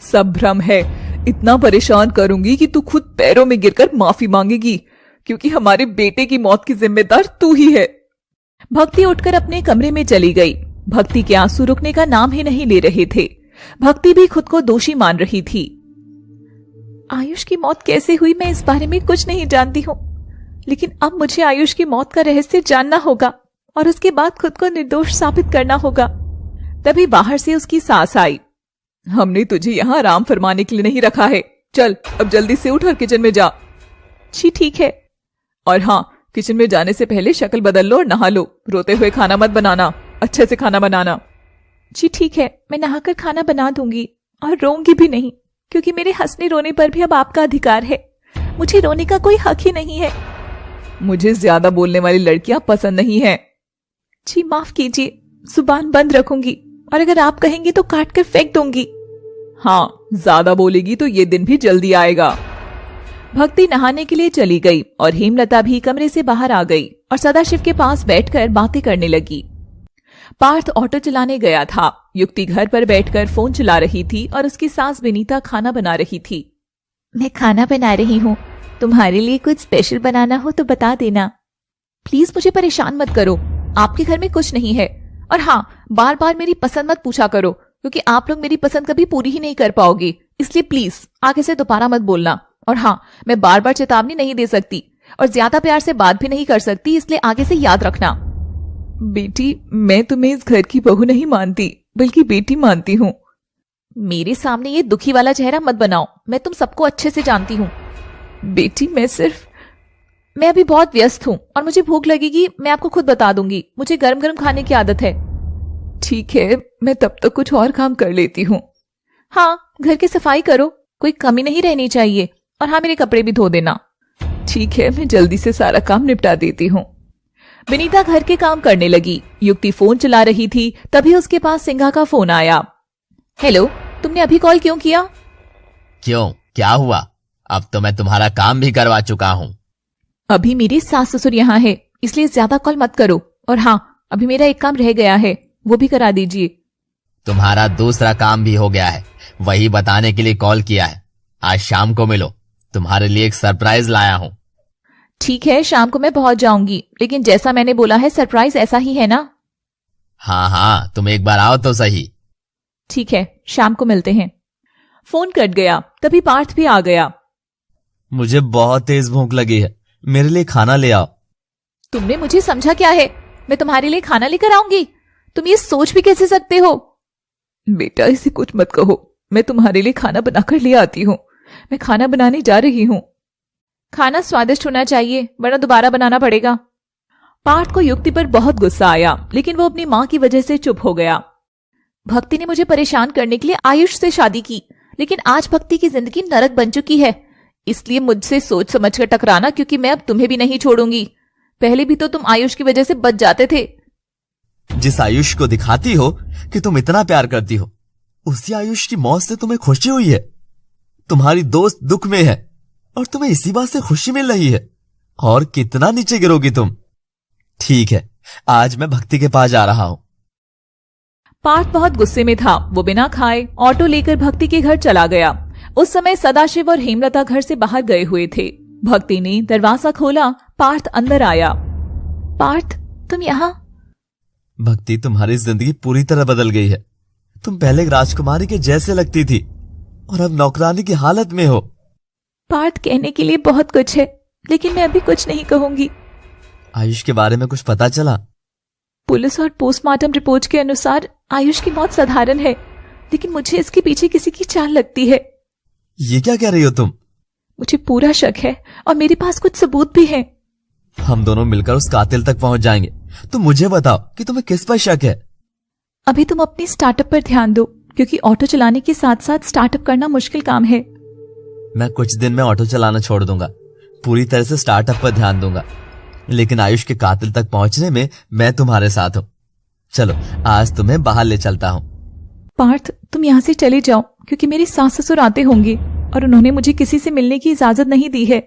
Speaker 4: सब भ्रम है। इतना परेशान करूंगी कि तू खुद पैरों में गिरकर माफी मांगेगी, क्योंकि हमारे बेटे की मौत की जिम्मेदार तू ही है।
Speaker 1: भक्ति उठकर अपने कमरे में चली गई। भक्ति के आंसू रुकने का नाम ही नहीं ले रहे थे। भक्ति भी खुद को दोषी मान रही थी। आयुष की मौत कैसे हुई मैं इस बारे में कुछ नहीं जानती हूँ, लेकिन अब मुझे आयुष की मौत का रहस्य जानना होगा और उसके बाद खुद को निर्दोष साबित करना होगा। तभी बाहर से उसकी सास आई।
Speaker 4: हमने तुझे यहाँ आराम फरमाने के लिए नहीं रखा है। चल अब जल्दी से उठ और किचन में जा।
Speaker 1: जी ठीक है।
Speaker 4: और हाँ, किचन में जाने से पहले शक्ल बदल लो और नहा लो। रोते हुए खाना मत बनाना, अच्छे से खाना बनाना।
Speaker 1: जी ठीक है, मैं नहाकर खाना बना दूंगी और रोऊंगी भी नहीं, क्योंकि मेरे हंसने रोने पर भी अब आपका अधिकार है। मुझे रोने का कोई हक ही नहीं है।
Speaker 4: मुझे ज्यादा बोलने वाली लड़कियां पसंद नहीं है।
Speaker 1: जी माफ कीजिए, जुबान बंद रखूंगी और अगर आप कहेंगे तो काट कर फेंक दूंगी।
Speaker 4: हाँ, ज्यादा बोलेगी तो ये दिन भी जल्दी आएगा।
Speaker 1: भक्ति नहाने के लिए चली गई और हेमलता भी कमरे से बाहर आ गई और सदाशिव के पास बैठकर बातें करने लगी। पार्थ ऑटो चलाने गया था। युक्ति घर पर बैठकर फोन चला रही थी और उसकी सास विनीता खाना बना रही थी। मैं खाना बना रही हूँ, तुम्हारे लिए कुछ स्पेशल बनाना हो तो बता देना। प्लीज मुझे परेशान मत करो, आपके घर में कुछ नहीं है। और हाँ, बार बार मेरी पसंद मत पूछा करो, क्योंकि आप लोग मेरी पसंद कभी पूरी ही नहीं कर पाओगे। इसलिए प्लीज आगे से दोबारा मत बोलना। और हाँ, मैं बार बार चेतावनी नहीं दे सकती और ज्यादा प्यार से बात भी नहीं कर सकती, इसलिए आगे से याद रखना।
Speaker 4: बेटी, मैं तुम्हें इस घर की बहू नहीं मानती, बल्कि बेटी मानती हूँ।
Speaker 1: मेरे सामने ये दुखी वाला चेहरा मत बनाओ, मैं तुम सबको अच्छे से जानती हूँ।
Speaker 4: बेटी,
Speaker 1: मैं अभी बहुत व्यस्त हूँ और मुझे भूख लगेगी, मैं आपको खुद बता दूंगी। मुझे गरम गरम खाने की आदत है।
Speaker 4: ठीक है, मैं तब तक कुछ और काम कर लेती हूँ।
Speaker 1: हाँ, घर की सफाई करो, कोई कमी नहीं रहनी चाहिए। और हाँ, मेरे कपड़े भी धो देना।
Speaker 4: ठीक है, मैं जल्दी से सारा काम निपटा देती हूँ।
Speaker 1: विनीता घर के काम करने लगी। युक्ति फोन चला रही थी, तभी उसके पास सिंघा का फोन आया। हेलो, तुमने अभी कॉल क्यों किया?
Speaker 3: क्यों, क्या हुआ? अब तो मैं तुम्हारा काम भी करवा चुका हूँ।
Speaker 1: अभी मेरे सास ससुर यहाँ है, इसलिए ज्यादा कॉल मत करो। और हाँ, अभी मेरा एक काम रह गया है, वो भी करा दीजिए।
Speaker 3: तुम्हारा दूसरा काम भी हो गया है, वही बताने के लिए कॉल किया है। आज शाम को मिलो, तुम्हारे लिए एक सरप्राइज लाया हूँ।
Speaker 1: ठीक है, शाम को मैं पहुंच जाऊंगी, लेकिन जैसा मैंने बोला है सरप्राइज ऐसा ही है ना?
Speaker 3: हाँ हाँ, तुम एक बार आओ तो सही।
Speaker 1: ठीक है, शाम को मिलते हैं। फोन कट गया। तभी पार्थ भी आ गया।
Speaker 2: मुझे बहुत तेज भूख लगी है, मेरे लिए खाना ले आओ।
Speaker 1: तुमने मुझे समझा क्या है? मैं तुम्हारे लिए खाना लेकर आऊंगी? तुम ये सोच भी कैसे सकते हो?
Speaker 4: बेटा, इसे कुछ मत कहो, मैं तुम्हारे लिए खाना बनाकर ले आती हूँ। मैं खाना बनाने जा रही हूँ।
Speaker 1: खाना स्वादिष्ट होना चाहिए, वरना दोबारा बनाना पड़ेगा। पार्थ को युक्ति पर बहुत गुस्सा आया, लेकिन वो अपनी माँ की वजह से चुप हो गया। भक्ति ने मुझे परेशान करने के लिए आयुष से शादी की, लेकिन आज भक्ति की जिंदगी नरक बन चुकी है। इसलिए मुझसे सोच समझ कर टकराना, क्योंकि मैं अब तुम्हें भी नहीं छोड़ूंगी। पहले भी तो तुम आयुष की वजह से बच जाते थे।
Speaker 2: जिस आयुष को दिखाती हो कि तुम इतना प्यार करती हो, उसी आयुष की मौत से तुम्हें खुशी हुई है। तुम्हारी दोस्त दुख में है और तुम्हें इसी बात से खुशी मिल रही है। और कितना नीचे गिरोगी तुम। ठीक है, आज मैं भक्ति के पास जा रहा हूं।
Speaker 1: पार्थ बहुत गुस्से में था। वो बिना खाए ऑटो लेकर भक्ति के घर चला गया। उस समय सदाशिव और हेमलता घर से बाहर गए हुए थे। भक्ति ने दरवाजा खोला। पार्थ अंदर आया। पार्थ, तुम यहाँ?
Speaker 2: भक्ति, तुम्हारी जिंदगी पूरी तरह बदल गई है। तुम पहले एक राजकुमारी के जैसे लगती थी और अब नौकरानी की हालत में हो।
Speaker 1: पार्थ, कहने के लिए बहुत कुछ है, लेकिन मैं अभी कुछ नहीं कहूंगी।
Speaker 2: आयुष के बारे में कुछ पता चला?
Speaker 1: पुलिस और पोस्टमार्टम रिपोर्ट के अनुसार आयुष की मौत साधारण है, लेकिन मुझे इसके पीछे किसी की चाल लगती है।
Speaker 2: ये क्या कह रही हो तुम?
Speaker 1: मुझे पूरा शक है और मेरे पास कुछ सबूत भी हैं।
Speaker 2: हम दोनों मिलकर उस कातिल तक पहुंच जाएंगे। तुम मुझे बताओ कि तुम्हें किस पर शक है।
Speaker 1: अभी तुम अपनी स्टार्टअप पर ध्यान दो, क्योंकि ऑटो चलाने के साथ साथ स्टार्टअप करना मुश्किल काम है।
Speaker 2: मैं कुछ दिन में ऑटो चलाना छोड़ दूंगा, पूरी तरह से स्टार्टअप पर ध्यान दूंगा, लेकिन आयुष के कातिल तक पहुंचने में मैं तुम्हारे साथ हूं। चलो, आज तुम्हें बाहर ले चलता हूं।
Speaker 1: पार्थ, तुम यहाँ से चले जाओ क्योंकि मेरी सास ससुर आते होंगे और उन्होंने मुझे किसी से मिलने की इजाजत नहीं दी है।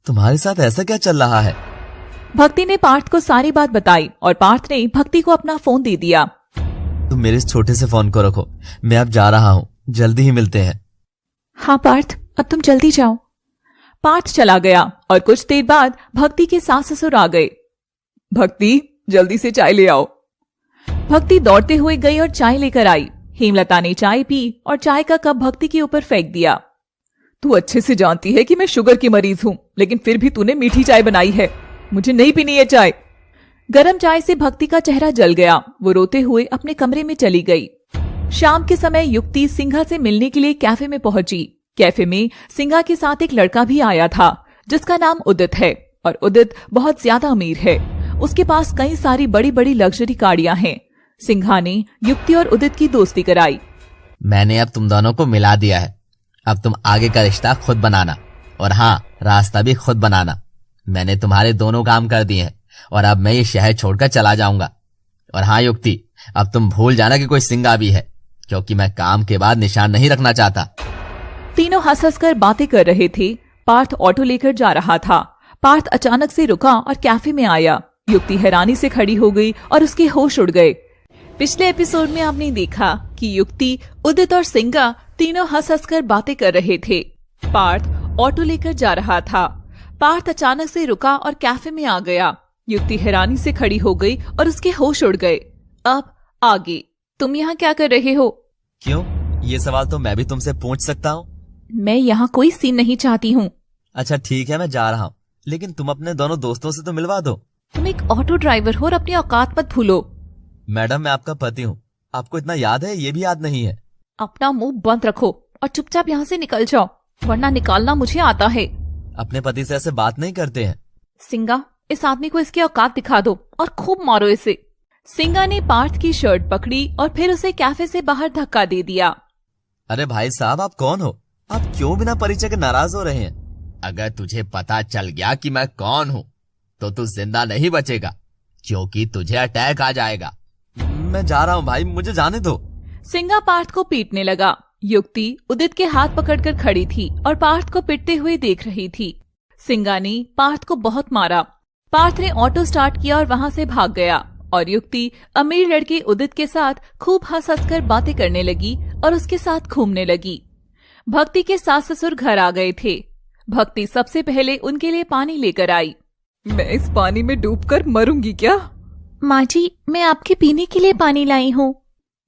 Speaker 2: तुम्हारे साथ ऐसा क्या चल रहा है?
Speaker 1: भक्ति ने पार्थ को सारी बात बताई और पार्थ ने भक्ति को अपना फोन दे दिया।
Speaker 2: तुम मेरे इस छोटे से फोन को रखो, मैं अब जा रहा हूँ, जल्दी ही मिलते हैं।
Speaker 1: हाँ पार्थ, अब तुम जल्दी जाओ। पार्थ चला गया और कुछ देर बाद भक्ति के सास ससुर आ गए।
Speaker 4: भक्ति, जल्दी से चाय ले आओ।
Speaker 1: भक्ति दौड़ते हुए गई और चाय लेकर आई। हेमलता ने चाय पी और चाय का कप भक्ति के ऊपर फेंक दिया।
Speaker 4: तू अच्छे से जानती है कि मैं शुगर की मरीज हूँ, लेकिन फिर भी तूने मीठी चाय बनाई है। मुझे नहीं पीनी है चाय।
Speaker 1: गरम चाय से भक्ति का चेहरा जल गया। वो रोते हुए अपने कमरे में चली गई। शाम के समय युक्ति सिंघा से मिलने के लिए कैफे में पहुंची। कैफे में सिंघा के साथ एक लड़का भी आया था जिसका नाम उदित है और उदित बहुत ज्यादा अमीर है। उसके पास कई सारी बड़ी बड़ी लग्जरी गाड़ियां हैं। सिंघा ने युक्ति और उदित की दोस्ती कराई।
Speaker 3: मैंने अब तुम दोनों को मिला दिया है। अब तुम आगे का रिश्ता खुद बनाना और हाँ, रास्ता भी खुद बनाना। मैंने तुम्हारे दोनों काम कर दिए हैं और अब मैं ये शहर छोड़कर चला जाऊंगा। और हाँ युक्ति, अब तुम भूल जाना कि कोई सिंघा भी है, क्योंकि मैं काम के बाद निशान नहीं रखना चाहता।
Speaker 1: तीनों हंस हंस कर बातें कर रहे थे। पार्थ ऑटो लेकर जा रहा था। पार्थ अचानक से रुका और कैफे में आया। युक्ति हैरानी से खड़ी हो गई और उसके होश उड़ गए। पिछले एपिसोड में आपने देखा कि युक्ति, उदित और सिंघा तीनों हंस हंस कर बातें कर रहे थे। पार्थ ऑटो लेकर जा रहा था। पार्थ अचानक से रुका और कैफे में आ गया। युक्ति हैरानी से खड़ी हो गई और उसके होश उड़ गए। अब आगे, तुम यहाँ क्या कर रहे हो?
Speaker 2: क्यों? ये सवाल तो मैं भी तुमसे पूछ सकता हूँ।
Speaker 1: मैं यहाँ कोई सीन नहीं चाहती हूँ।
Speaker 2: अच्छा ठीक है, मैं जा रहा हूँ, लेकिन तुम अपने दोनों दोस्तों से तो मिलवा दो।
Speaker 1: तुम एक ऑटो ड्राइवर हो और अपनी औकात मत भूलो।
Speaker 2: मैडम, मैं आपका पति हूँ, आपको इतना याद है? ये भी याद नहीं है?
Speaker 1: अपना मुंह बंद रखो और चुपचाप यहाँ से निकल जाओ, वरना निकालना मुझे आता है।
Speaker 2: अपने पति से ऐसे बात नहीं करते हैं।
Speaker 1: सिंघा, इस आदमी को इसकी औकात दिखा दो और खूब मारो इसे। सिंघा ने पार्थ की शर्ट पकड़ी और फिर उसे कैफे से बाहर धक्का दे दिया।
Speaker 2: अरे भाई साहब, आप कौन हो? आप क्यों बिना परिचय के नाराज हो रहे हैं?
Speaker 3: अगर तुझे पता चल गया कि मैं कौन हूँ तो तू जिंदा नहीं बचेगा, क्योंकि तुझे अटैक आ जाएगा।
Speaker 2: मैं जा रहा हूँ भाई, मुझे जाने दो।
Speaker 1: सिंघा पार्थ को पीटने लगा। युक्ति उदित के हाथ पकड़कर खड़ी थी और पार्थ को पिटते हुए देख रही थी। सिंघा ने पार्थ को बहुत मारा। पार्थ ने ऑटो स्टार्ट किया और वहाँ से भाग गया और युक्ति अमीर लड़के उदित के साथ खूब हंस हंस कर बातें करने लगी और उसके साथ घूमने लगी। भक्ति के सास ससुर घर आ गए थे। भक्ति सबसे पहले उनके लिए पानी लेकर आई।
Speaker 4: मैं इस पानी में डूबकर मरूंगी क्या?
Speaker 1: माँ जी, मैं आपके पीने के लिए पानी लाई हूँ।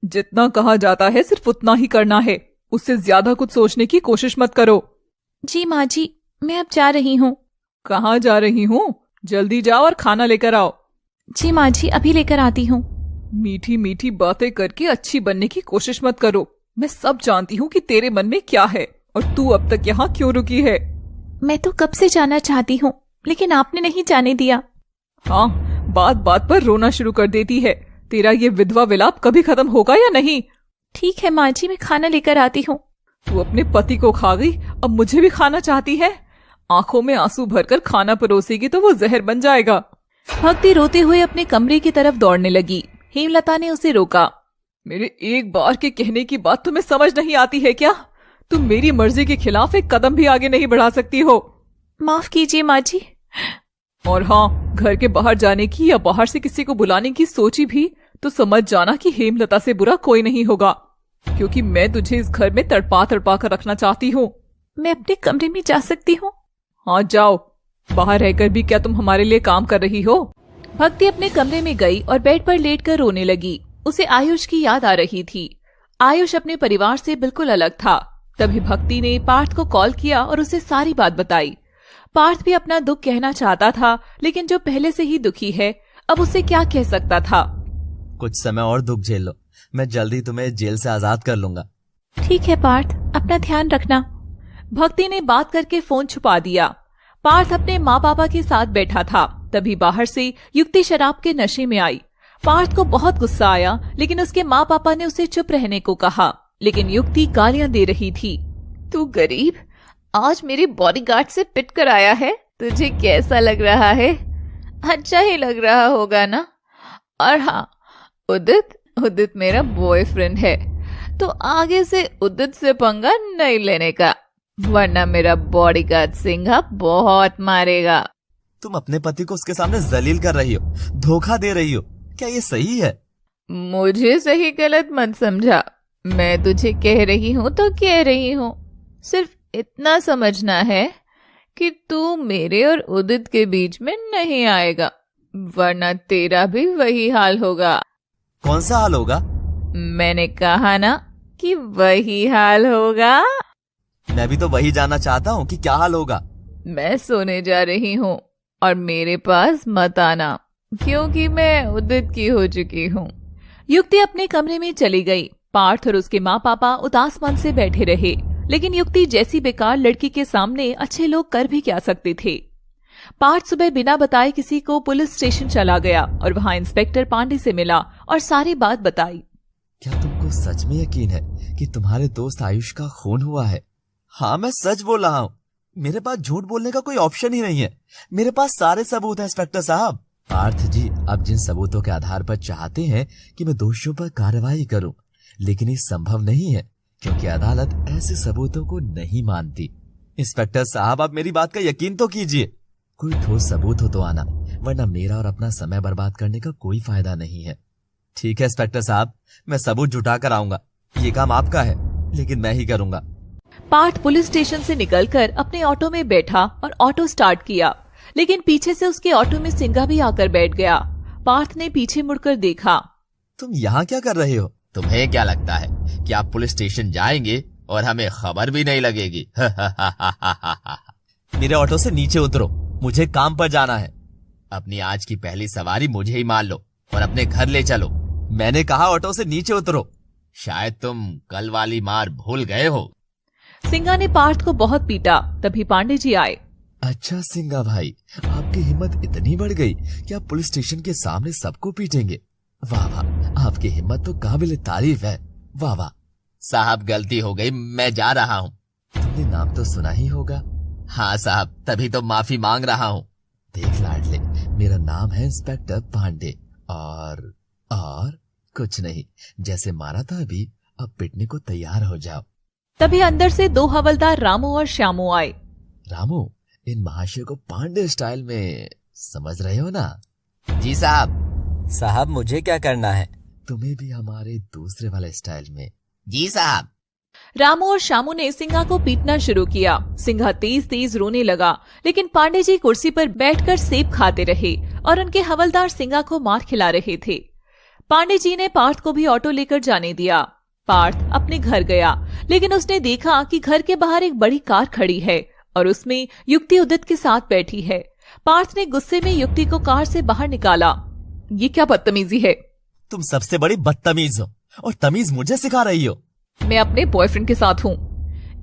Speaker 4: जितना कहा जाता है सिर्फ उतना ही करना है, उससे ज्यादा कुछ सोचने की कोशिश मत करो।
Speaker 1: जी माँ जी, मैं अब जा रही हूँ।
Speaker 4: कहाँ जा रही हूँ? जल्दी जाओ और खाना लेकर आओ।
Speaker 1: जी माँ जी, अभी लेकर आती हूँ।
Speaker 4: मीठी मीठी बातें करके अच्छी बनने की कोशिश मत करो। मैं सब जानती हूँ कि तेरे मन में क्या है और तू अब तक यहाँ क्यों रुकी है।
Speaker 1: मैं तो कब से जाना चाहती हूँ, लेकिन आपने नहीं जाने दिया।
Speaker 4: हाँ, बात बात पर रोना शुरू कर देती है। तेरा ये विधवा विलाप कभी खत्म होगा या नहीं?
Speaker 1: ठीक है माँ जी, मैं खाना लेकर आती हूँ।
Speaker 4: तू अपने पति को खा गई, अब मुझे भी खाना चाहती है? आंखों में आंसू भरकर खाना परोसेगी तो वो जहर बन जाएगा।
Speaker 1: भक्ति रोते हुए अपने कमरे की तरफ दौड़ने लगी। हेमलता ने उसे रोका।
Speaker 4: मेरे एक बार के कहने की बात तुम्हें समझ नहीं आती है क्या? तुम मेरी मर्जी के खिलाफ एक कदम भी आगे नहीं बढ़ा सकती हो।
Speaker 1: माफ कीजिए माँ जी।
Speaker 4: और हाँ, घर के बाहर जाने की या बाहर से किसी को बुलाने की सोची भी तो समझ जाना कि हेमलता से बुरा कोई नहीं होगा, क्योंकि मैं तुझे इस घर में तड़पा तड़पा कर रखना चाहती हूँ।
Speaker 1: मैं अपने कमरे में जा सकती हूँ?
Speaker 4: हाँ जाओ, बाहर रहकर भी क्या तुम हमारे लिए काम कर रही हो?
Speaker 1: भक्ति अपने कमरे में गई और बेड पर लेटकर रोने लगी। उसे आयुष की याद आ रही थी। आयुष अपने परिवार से बिल्कुल अलग था। तभी भक्ति ने पार्थ को कॉल किया और उसे सारी बात बताई। पार्थ भी अपना दुख कहना चाहता था, लेकिन जो पहले से ही दुखी है अब उसे क्या कह सकता था।
Speaker 2: कुछ समय और दुख झेल लो, मैं जल्दी तुम्हें जेल से आजाद कर लूंगा।
Speaker 1: ठीक है पार्थ, अपना ध्यान रखना। भक्ति ने बात करके फोन छुपा दिया। पार्थ अपने माँ पापा के साथ बैठा था। तभी बाहर से युक्ति शराब के नशे में आई। पार्थ को बहुत गुस्सा आया, लेकिन उसके माँ पापा ने उसे चुप रहने को कहा। लेकिन युक्ति गालियां दे रही थी।
Speaker 6: तू गरीब आज मेरे बॉडीगार्ड से पिट कर आया है, तुझे कैसा लग रहा है? अच्छा ही लग रहा होगा ना? और हाँ, उदित मेरा बॉयफ्रेंड है। तो आगे से उदित से पंगा नहीं लेने का, वरना मेरा बॉडीगार्ड सिंघा बहुत मारेगा।
Speaker 2: तुम अपने पति को उसके सामने जलील कर रही हो, धोखा दे रही हो, क्या ये सही है?
Speaker 6: मुझे सही गलत मत समझा, मैं तुझे कह रही हूँ तो कह रही हूँ। सिर्फ इतना समझना है कि तू मेरे और उदित के बीच में नहीं आएगा, वरना तेरा भी वही हाल होगा।
Speaker 2: कौन सा हाल होगा?
Speaker 6: मैंने कहा ना कि वही हाल होगा।
Speaker 2: मैं भी तो वही जानना चाहता हूँ कि क्या हाल होगा।
Speaker 6: मैं सोने जा रही हूँ और मेरे पास मत आना, क्योंकि मैं उदित की हो चुकी हूँ।
Speaker 1: युक्ति अपने कमरे में चली गई। पार्थ और उसके माँ पापा उदास मन से बैठे रहे, लेकिन युक्ति जैसी बेकार लड़की के सामने अच्छे लोग कर भी क्या सकते थे। पार्थ सुबह बिना बताए किसी को पुलिस स्टेशन चला गया और वहां इंस्पेक्टर पांडे से मिला और सारी बात बताई।
Speaker 2: क्या तुमको सच में यकीन है कि तुम्हारे दोस्त आयुष का खून हुआ है? हाँ, मैं सच बोल रहा हूँ। मेरे पास झूठ बोलने का कोई ऑप्शन ही नहीं है। मेरे पास सारे सबूत हैं इंस्पेक्टर साहब। पार्थ जी, आप जिन सबूतों के आधार पर चाहते हैं कि मैं दोषियों पर कार्रवाई करूं, लेकिन ये संभव नहीं है क्योंकि अदालत ऐसे सबूतों को नहीं मानती। इंस्पेक्टर साहब, आप मेरी बात का यकीन तो कीजिए। कोई ठोस सबूत हो तो आना, वरना मेरा और अपना समय बर्बाद करने का कोई फायदा नहीं है। ठीक है इंस्पेक्टर साहब, मैं सबूत जुटा कर आऊंगा। ये काम आपका है, लेकिन मैं ही करूंगा।
Speaker 1: पार्थ पुलिस स्टेशन से निकलकर अपने ऑटो में बैठा और ऑटो स्टार्ट किया, लेकिन पीछे से उसके ऑटो में सिंघा भी आकर बैठ गया। पार्थ ने पीछे मुड़कर देखा।
Speaker 2: तुम यहाँ क्या कर रहे हो?
Speaker 3: तुम्हें क्या लगता है कि आप पुलिस स्टेशन जाएंगे और हमें खबर भी नहीं लगेगी?
Speaker 2: मेरे ऑटो से नीचे उतरो, मुझे काम पर जाना है।
Speaker 3: अपनी आज की पहली सवारी मुझे ही मान लो और अपने घर ले चलो।
Speaker 2: मैंने कहा ऑटो से नीचे उतरो।
Speaker 3: शायद तुम कल वाली मार भूल गए हो।
Speaker 1: सिंघा ने पार्थ को बहुत पीटा, तभी पांडे जी आए।
Speaker 2: अच्छा सिंघा भाई, आपकी हिम्मत इतनी बढ़ गई कि आप पुलिस स्टेशन के सामने सबको पीटेंगे। वाह वाह, आपकी हिम्मत तो काबिल तारीफ है। वाह वाह।
Speaker 3: साहब, गलती हो गई, मैं जा रहा हूँ।
Speaker 2: तुमने नाम तो सुना ही होगा।
Speaker 3: हाँ साहब, तभी तो माफी मांग रहा हूँ।
Speaker 2: देख लाडले, मेरा नाम है इंस्पेक्टर पांडे और कुछ नहीं। जैसे मारा था अभी, अब पिटने को तैयार हो जाओ।
Speaker 1: तभी अंदर से दो हवलदार रामू और श्यामू आए।
Speaker 2: रामू, इन महाशय को पांडे स्टाइल में समझ रहे हो ना?
Speaker 3: जी साहब।
Speaker 7: साहब, मुझे क्या करना है?
Speaker 2: तुम्हें भी हमारे दूसरे वाले स्टाइल में।
Speaker 3: जी साहब।
Speaker 1: रामू और श्यामू ने सिंघा को पीटना शुरू किया। सिंघा तेज तेज रोने लगा, लेकिन पांडे जी कुर्सी पर बैठकर सेब खाते रहे और उनके हवलदार सिंघा को मार खिला रहे थे। पांडे जी ने पार्थ को भी ऑटो लेकर जाने दिया। पार्थ अपने घर गया, लेकिन उसने देखा कि घर के बाहर एक बड़ी कार खड़ी है और उसमें युक्ति उदित के साथ बैठी है। पार्थ ने गुस्से में युक्ति को कार से बाहर निकाला।
Speaker 4: ये क्या बदतमीजी है?
Speaker 2: तुम सबसे बड़ी बदतमीज हो और तमीज मुझे सिखा रही हो।
Speaker 4: मैं अपने बॉयफ्रेंड के साथ हूँ।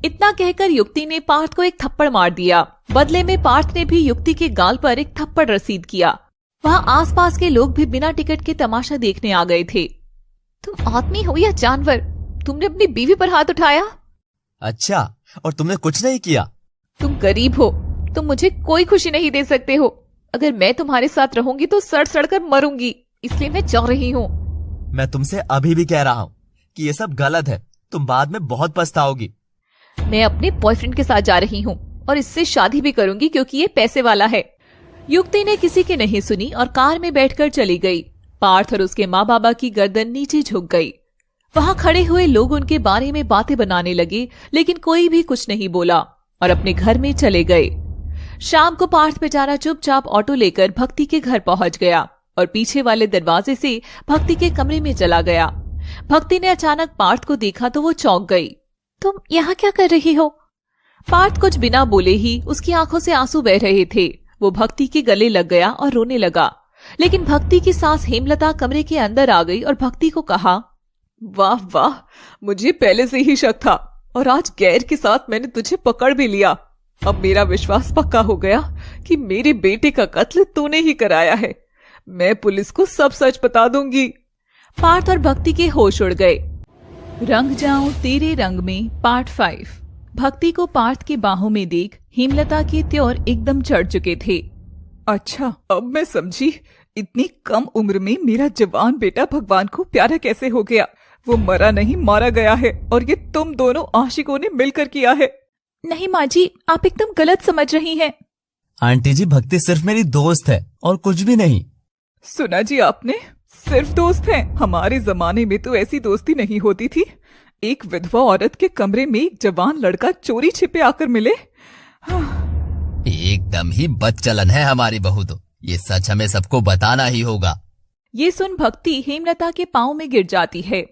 Speaker 1: इतना कहकर युक्ति ने पार्थ को एक थप्पड़ मार दिया। बदले में पार्थ ने भी युक्ति के गाल पर एक थप्पड़ रसीद किया। वहां आसपास के लोग भी बिना टिकट के तमाशा देखने आ गए थे।
Speaker 6: तुम आदमी हो या जानवर? तुमने अपनी बीवी पर हाथ उठाया?
Speaker 2: अच्छा, और तुमने कुछ नहीं किया?
Speaker 6: तुम गरीब हो, तुम मुझे कोई खुशी नहीं दे सकते हो। अगर मैं तुम्हारे साथ रहूंगी तो सड़ सड़ कर मरूंगी, इसलिए मैं जा रही हूँ।
Speaker 2: मैं तुमसे अभी भी कह रहा हूँ कि ये सब गलत है। तुम बाद में बहुत पछताओगी।
Speaker 6: मैं अपने बॉयफ्रेंड के साथ जा रही हूँ और इससे शादी भी करूंगी क्योंकि ये पैसे वाला है।
Speaker 1: युक्ति ने किसी की नहीं सुनी और कार में बैठकर चली गई। पार्थ और उसके माँ बाबा की गर्दन नीचे झुक गई। वहां खड़े हुए लोग उनके बारे में बातें बनाने लगे, लेकिन कोई भी कुछ नहीं बोला और अपने घर में चले गए। शाम को पार्थ बेचारा चुपचाप ऑटो लेकर भक्ति के घर पहुंच गया और पीछे वाले दरवाजे से भक्ति के कमरे में चला गया। भक्ति ने अचानक पार्थ को देखा तो वो चौंक गई।
Speaker 6: तुम यहाँ क्या कर रही हो?
Speaker 1: पार्थ कुछ बिना बोले ही उसकी आंखों से आंसू बह रहे थे। वो भक्ति के गले लग गया और रोने लगा, लेकिन भक्ति की सास हेमलता कमरे के अंदर आ गई और भक्ति को कहा,
Speaker 4: वाह वाह, मुझे पहले से ही शक था और आज गैर के साथ मैंने तुझे पकड़ भी लिया। अब मेरा विश्वास पक्का हो गया कि मेरे बेटे का कत्ल तूने ही कराया है। मैं पुलिस को सब सच बता दूंगी।
Speaker 1: पार्थ और भक्ति के होश उड़ गए। रंग जाऊं तेरे रंग में पार्ट 5। भक्ति को पार्थ के बाहों में देख हेमलता के त्योर एकदम चढ़ चुके थे।
Speaker 4: अच्छा, अब मैं समझी इतनी कम उम्र में मेरा जवान बेटा भगवान को प्यारा कैसे हो गया। वो मरा नहीं मारा गया है और ये तुम दोनों आशिकों ने मिलकर किया है।
Speaker 1: नहीं माँ जी, आप एकदम गलत समझ रही हैं।
Speaker 2: आंटी जी, भक्ति सिर्फ मेरी दोस्त है और कुछ भी नहीं।
Speaker 4: सुना जी आपने, सिर्फ दोस्त हैं। हमारे जमाने में तो ऐसी दोस्ती नहीं होती थी। एक विधवा औरत के कमरे में एक जवान लड़का चोरी छिपे आकर मिले।
Speaker 3: एकदम ही बदचलन है हमारी बहू तो। ये सच हमें सबको बताना ही होगा।
Speaker 1: ये सुन भक्ति हेमलता के पाँव में गिर जाती है।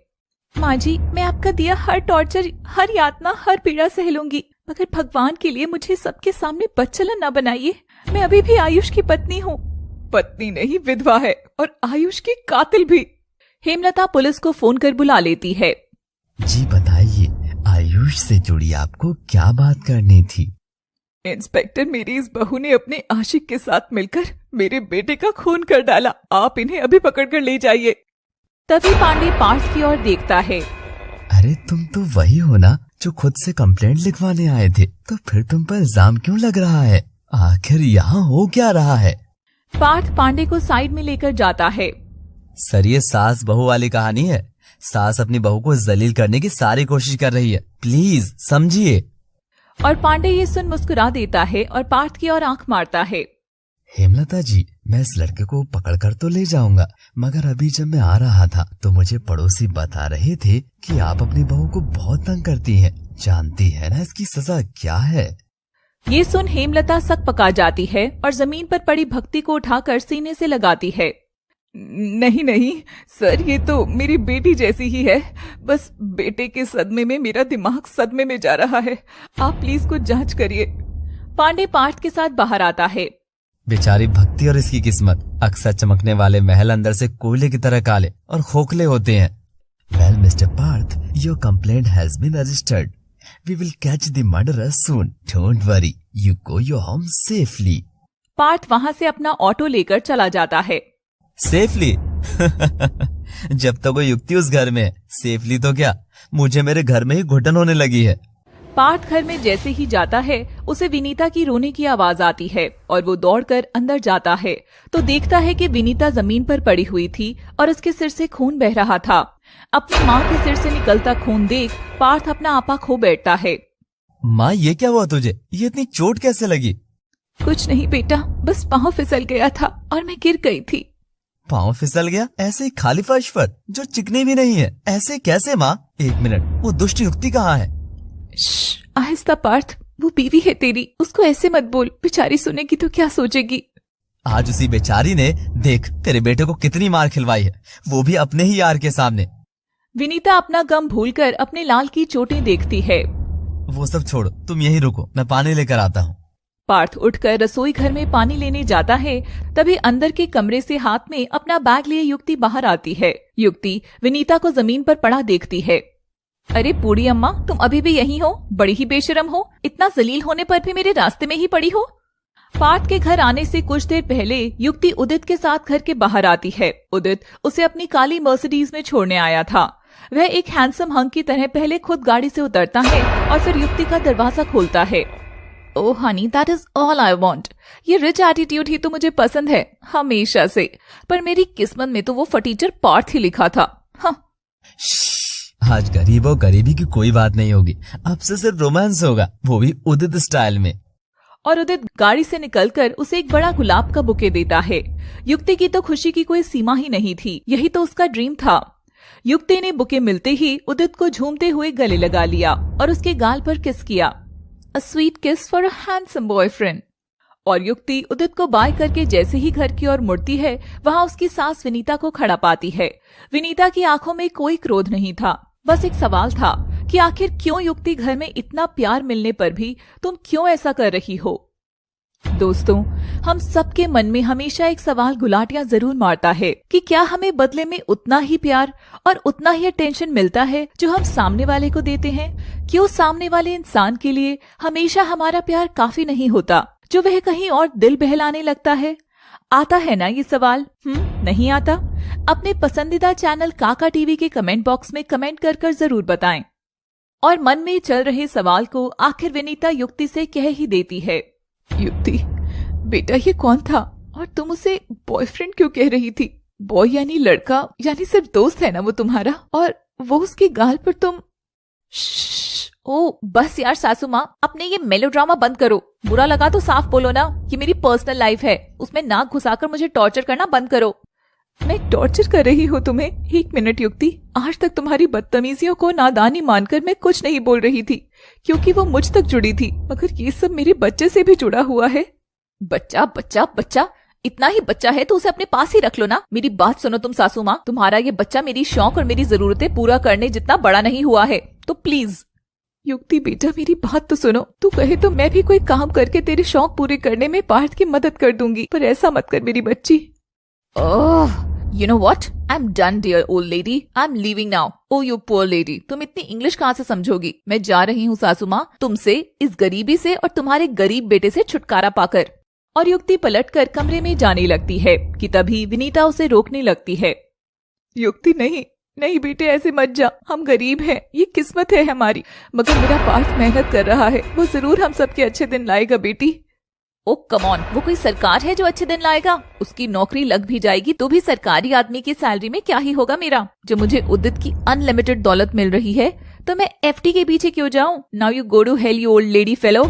Speaker 1: माँ जी, मैं आपका दिया हर टॉर्चर, हर यातना, हर पीड़ा सह लूंगी, मगर भगवान के लिए मुझे सबके सामने बदचलन न बनाइए। मैं अभी भी आयुष की पत्नी हूँ।
Speaker 4: पत्नी नहीं, विधवा है और आयुष की कातिल भी।
Speaker 1: हेमलता पुलिस को फोन कर बुला लेती है।
Speaker 2: जी बताइए, आयुष से जुड़ी आपको क्या बात करनी थी?
Speaker 4: इंस्पेक्टर, मेरी इस बहू ने अपने आशिक के साथ मिलकर मेरे बेटे का खून कर डाला। आप इन्हें अभी पकड़कर ले जाइए।
Speaker 1: तभी पांडे पार्थ की ओर देखता है।
Speaker 2: अरे तुम तो वही हो ना जो खुद से कंप्लेंट लिखवाने आए थे, तो फिर तुम पर इल्जाम क्यों लग रहा है? आखिर यहाँ हो क्या रहा है?
Speaker 1: पार्थ पांडे को साइड में लेकर जाता है।
Speaker 2: सर, ये सास बहू वाली कहानी है। सास अपनी बहू को जलील करने की सारी कोशिश कर रही है, प्लीज समझिए।
Speaker 1: और पांडे ये सुन मुस्कुरा देता है और पार्थ की ओर आंख मारता है।
Speaker 2: हेमलता जी, मैं इस लड़के को पकड़कर तो ले जाऊंगा, मगर अभी जब मैं आ रहा था तो मुझे पड़ोसी बता रहे थे कि आप अपनी बहू को बहुत तंग करती हैं। जानती है ना इसकी सजा क्या है?
Speaker 1: ये सुन हेमलता सक पका जाती है और जमीन पर पड़ी भक्ति को उठाकर सीने से लगाती है।
Speaker 4: नहीं नहीं सर, ये तो मेरी बेटी जैसी ही है। बस बेटे के सदमे में मेरा दिमाग सदमे में जा रहा है। आप प्लीज कुछ जांच करिए।
Speaker 1: पांडे पार्थ के साथ बाहर आता है।
Speaker 2: बेचारी भक्ति और इसकी किस्मत, अक्सर चमकने वाले महल अंदर से कोयले की तरह काले और खोखले होते हैं। Well mister Parth, your complaint has been registered. We will catch the murderer soon. Don't worry, you go your home safely.
Speaker 1: Parth वहाँ से अपना ऑटो लेकर चला जाता है।
Speaker 2: सेफली? जब तक वो युक्ति उस घर में है, सेफली तो क्या, मुझे मेरे घर में ही घुटन होने लगी है।
Speaker 1: पार्थ घर में जैसे ही जाता है उसे विनीता की रोने की आवाज आती है और वो दौड़कर अंदर जाता है तो देखता है कि विनीता जमीन पर पड़ी हुई थी और उसके सिर से खून बह रहा था। अपनी माँ के सिर से निकलता खून देख पार्थ अपना आपा खो बैठता है।
Speaker 2: माँ, ये क्या हुआ तुझे? ये इतनी चोट कैसे लगी?
Speaker 1: कुछ नहीं बेटा, बस पाँव फिसल गया था और मैं गिर गई थी।
Speaker 2: पाँव फिसल गया? ऐसे ही खाली फर्श पर जो चिकनी भी नहीं है? ऐसे कैसे माँ? एक मिनट, वो दुष्ट युक्ति कहाँ है?
Speaker 1: आहिस्ता पार्थ, वो बीवी है तेरी, उसको ऐसे मत बोल, बेचारी सुनेगी तो क्या सोचेगी।
Speaker 2: आज उसी बेचारी ने देख तेरे बेटे को कितनी मार खिलवाई है, वो भी अपने ही यार के सामने।
Speaker 1: विनीता अपना गम भूलकर अपने लाल की चोटें देखती है।
Speaker 2: वो सब छोड़ो, तुम यहीं रुको, मैं पानी लेकर आता हूँ।
Speaker 1: पार्थ उठकर रसोई घर में पानी लेने जाता है। तभी अंदर के कमरे से हाथ में अपना बैग लिए युक्ति बाहर आती है। युक्ति विनीता को जमीन पर पड़ा देखती है। अरे बूढ़ी अम्मा, तुम अभी भी यहीं हो? बड़ी ही बेशरम हो, इतना जलील होने पर भी मेरे रास्ते में ही पड़ी हो। पार्थ के घर आने से कुछ देर पहले युक्ति उदित के साथ घर के बाहर आती है। उदित उसे अपनी काली मर्सिडीज में छोड़ने आया था। वह एक हैंडसम हंक की तरह पहले खुद गाड़ी से उतरता है और फिर युक्ति का दरवाजा खोलता है। Oh honey, that is all I want. ये रिच एटीट्यूड ही तो मुझे पसंद है हमेशा से, पर मेरी किस्मत में तो वो फटीचर पार्थ ही लिखा था। हाँ।
Speaker 2: आज गरीब और गरीबी की कोई बात नहीं होगी, अब से सिर्फ रोमांस होगा, वो भी उदित स्टाइल में।
Speaker 1: और उदित गाड़ी से निकलकर उसे एक बड़ा गुलाब का बुके देता है। युक्ति की तो खुशी की कोई सीमा ही नहीं थी, यही तो उसका ड्रीम था। युक्ति ने बुके मिलते ही उदित को झूमते हुए गले लगा लिया और उसके गाल पर किस किया। A sweet kiss for a handsome boyfriend। और युक्ति उदित को बाय करके जैसे ही घर की ओर मुड़ती है, वहाँ उसकी सास विनीता को खड़ा पाती है। विनीता की आंखों में कोई क्रोध नहीं था, बस एक सवाल था कि आखिर क्यों युक्ति घर में इतना प्यार मिलने पर भी तुम क्यों ऐसा कर रही हो। दोस्तों, हम सबके मन में हमेशा एक सवाल गुलाटियां जरूर मारता है कि क्या हमें बदले में उतना ही प्यार और उतना ही अटेंशन मिलता है जो हम सामने वाले को देते हैं? क्यों सामने वाले इंसान के लिए हमेशा हमारा प्यार काफी नहीं होता, जो वह कहीं और दिल बहलाने लगता है? आता है ना ये सवाल? नहीं आता? अपने पसंदीदा चैनल काका टीवी के कमेंट बॉक्स में कमेंट कर जरूर बताएं। और मन में चल रहे सवाल को आखिर विनीता युक्ति से कह ही देती है।
Speaker 4: युक्ति बेटा, ये कौन था और तुम उसे बॉयफ्रेंड क्यों कह रही थी? बॉय यानी लड़का, यानी सिर्फ दोस्त है ना वो तुम्हारा? और
Speaker 1: वो उसकी गाल पर तुम। ओ बस यार सासू माँ, अपने ये मेलोड्रामा बंद करो। बुरा लगा तो साफ बोलो ना, ये मेरी पर्सनल लाइफ है, उसमें नाक घुसाकर मुझे टॉर्चर करना बंद करो। मैं टॉर्चर कर रही हूँ तुम्हें? एक मिनट युक्ति, आज तक तुम्हारी बदतमीजियों को नादानी मानकर मैं कुछ नहीं बोल रही थी, क्योंकि वो मुझ तक जुड़ी थी, मगर ये सब मेरे बच्चे से भी जुड़ा हुआ है। बच्चा बच्चा बच्चा, इतना ही बच्चा है तो उसे अपने पास ही रख लो ना। मेरी बात सुनो तुम सासू माँ, तुम्हारा ये बच्चा मेरी शौक और मेरी जरूरतें पूरा करने जितना बड़ा नहीं हुआ है, तो प्लीज। युक्ति बेटा मेरी बात तो सुनो, तू कहे तो मैं भी कोई काम करके तेरे शौक पूरे करने में पार्थ की मदद कर दूंगी, पर ऐसा मत कर मेरी बच्ची।
Speaker 6: ओह, you know what? I'm done, dear old lady. I'm leaving now. Oh, you poor lady. तुम इतनी इंग्लिश कहाँ से समझोगी? मैं जा रही हूँ सासू माँ, तुमसे, इस गरीबी से और तुम्हारे गरीब बेटे से छुटकारा पाकर।
Speaker 1: और युक्ति पलटकर कमरे में जाने लगती है कि तभी विनीता उसे रोकने लगती है। युक्ति नहीं नहीं बेटे, ऐसे मत जा, हम गरीब हैं, ये किस्मत है हमारी, मगर मेरा पार्थ मेहनत कर रहा है, वो जरूर हम सबके अच्छे दिन लाएगा बेटी।
Speaker 6: ओ कम ऑन, वो कोई सरकार है जो अच्छे दिन लाएगा? उसकी नौकरी लग भी जाएगी तो भी सरकारी आदमी की सैलरी में क्या ही होगा मेरा। जब मुझे उदित की अनलिमिटेड दौलत मिल रही है तो मैं एफडी के पीछे क्यों जाऊं? Now you go to hell you old lady fellow.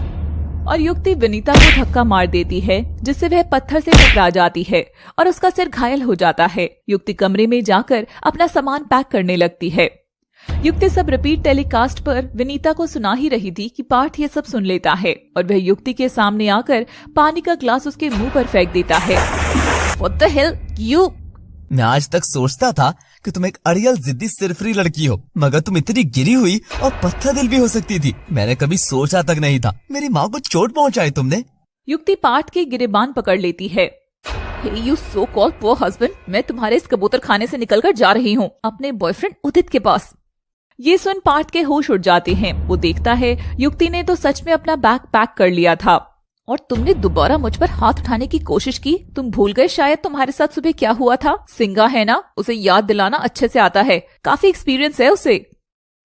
Speaker 1: और युक्ति विनीता को धक्का मार देती है, जिससे वह पत्थर से टकरा जाती है और उसका सिर घायल हो जाता है। युक्ति कमरे में जाकर अपना सामान पैक करने लगती है। युक्ति सब रिपीट टेलीकास्ट पर विनीता को सुना ही रही थी कि पार्थ ये सब सुन लेता है और वह युक्ति के सामने आकर पानी का ग्लास उसके मुंह पर फेंक देता है।
Speaker 6: What the hell, you?
Speaker 2: मैं आज तक सोचता था कि तुम एक अड़ियल जिद्दी सिरफरी लड़की हो, मगर तुम इतनी गिरी हुई और पत्थर दिल भी हो सकती थी, मैंने कभी सोचा तक नहीं था। मेरी माँ को चोट पहुँचाई तुमने।
Speaker 1: युक्ति पार्थ के गिरेबान पकड़ लेती है।
Speaker 6: Hey, you so called poor husband, मैं तुम्हारे इस कबूतर खाने से निकलकर जा रही हूँ अपने बॉयफ्रेंड उदित के पास।
Speaker 1: ये सुन पार्थ के होश उड़ जाते हैं। वो देखता है युक्ति ने तो सच में अपना बैग पैक कर लिया था।
Speaker 6: और तुमने दोबारा मुझ पर हाथ उठाने की कोशिश की? तुम भूल गए शायद तुम्हारे साथ सुबह क्या हुआ था? सिंगा है ना, उसे याद दिलाना अच्छे से आता है, काफी एक्सपीरियंस है उसे।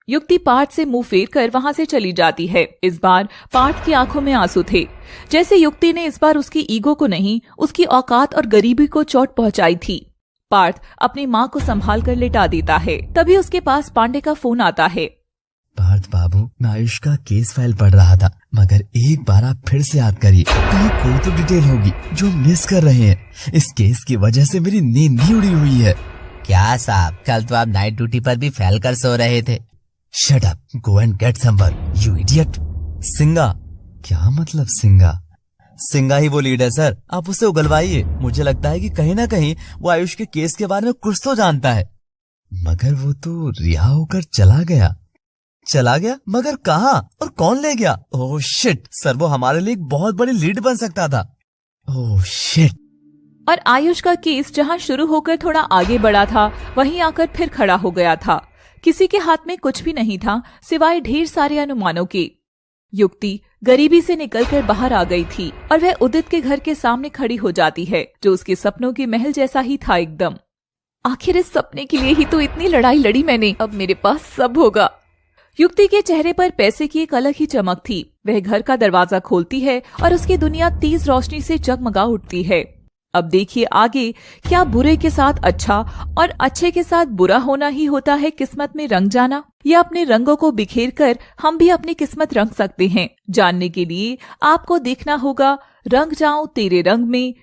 Speaker 1: युक्ति पार्थ से मुंह फेर कर वहां से चली जाती है। इस बार पार्थ की आंखों में आंसू थे, जैसे युक्ति ने इस बार उसकी ईगो को नहीं, उसकी औकात और गरीबी को चोट पहुंचाई थी। पार्थ अपनी माँ को संभाल कर लेटा देता है। तभी उसके पास पांडे का फोन आता है।
Speaker 2: पार्थ बाबू, मैं आयुष का केस फाइल पढ़ रहा था, मगर एक बार आप फिर से याद करिए, कहीं कोई तो डिटेल होगी जो मिस कर रहे हैं। इस केस की वजह से मेरी नींद भी उड़ी हुई है।
Speaker 7: क्या साहब, कल तो आप नाइट ड्यूटी पर भी फैल कर सो रहे थे।
Speaker 2: Shut up, go and get some work you idiot. सिंगा? क्या मतलब सिंगा? सिंगा ही वो लीड है सर, आप उसे उगलवाइए। मुझे लगता है कि कहीं ना कहीं वो आयुष के केस के बारे में कुछ तो जानता है, मगर वो तो रिहा होकर चला गया। चला गया? मगर कहाँ और कौन ले गया? ओह शिट सर, वो हमारे लिए एक बहुत बड़ी लीड बन सकता था। Oh shit.
Speaker 1: और आयुष का केस जहां शुरू होकर थोड़ा आगे बढ़ा था, वहीं आकर फिर खड़ा हो गया था। किसी के हाथ में कुछ भी नहीं था सिवाय ढेर सारे अनुमानों के। युक्ति गरीबी से निकलकर बाहर आ गई थी और वह उदित के घर के सामने खड़ी हो जाती है, जो उसके सपनों के महल जैसा ही था एकदम।
Speaker 6: आखिर इस सपने के लिए ही तो इतनी लड़ाई लड़ी मैंने, अब मेरे पास सब होगा।
Speaker 1: युक्ति के चेहरे पर पैसे की एक अलग ही चमक थी। वह घर का दरवाजा खोलती है और उसकी दुनिया तेज रोशनी से जगमगा उठती है। अब देखिए आगे, क्या बुरे के साथ अच्छा और अच्छे के साथ बुरा होना ही होता है किस्मत में रंग जाना, या अपने रंगों को बिखेर कर हम भी अपनी किस्मत रंग सकते हैं? जानने के लिए आपको देखना होगा रंग जाऊं तेरे रंग में,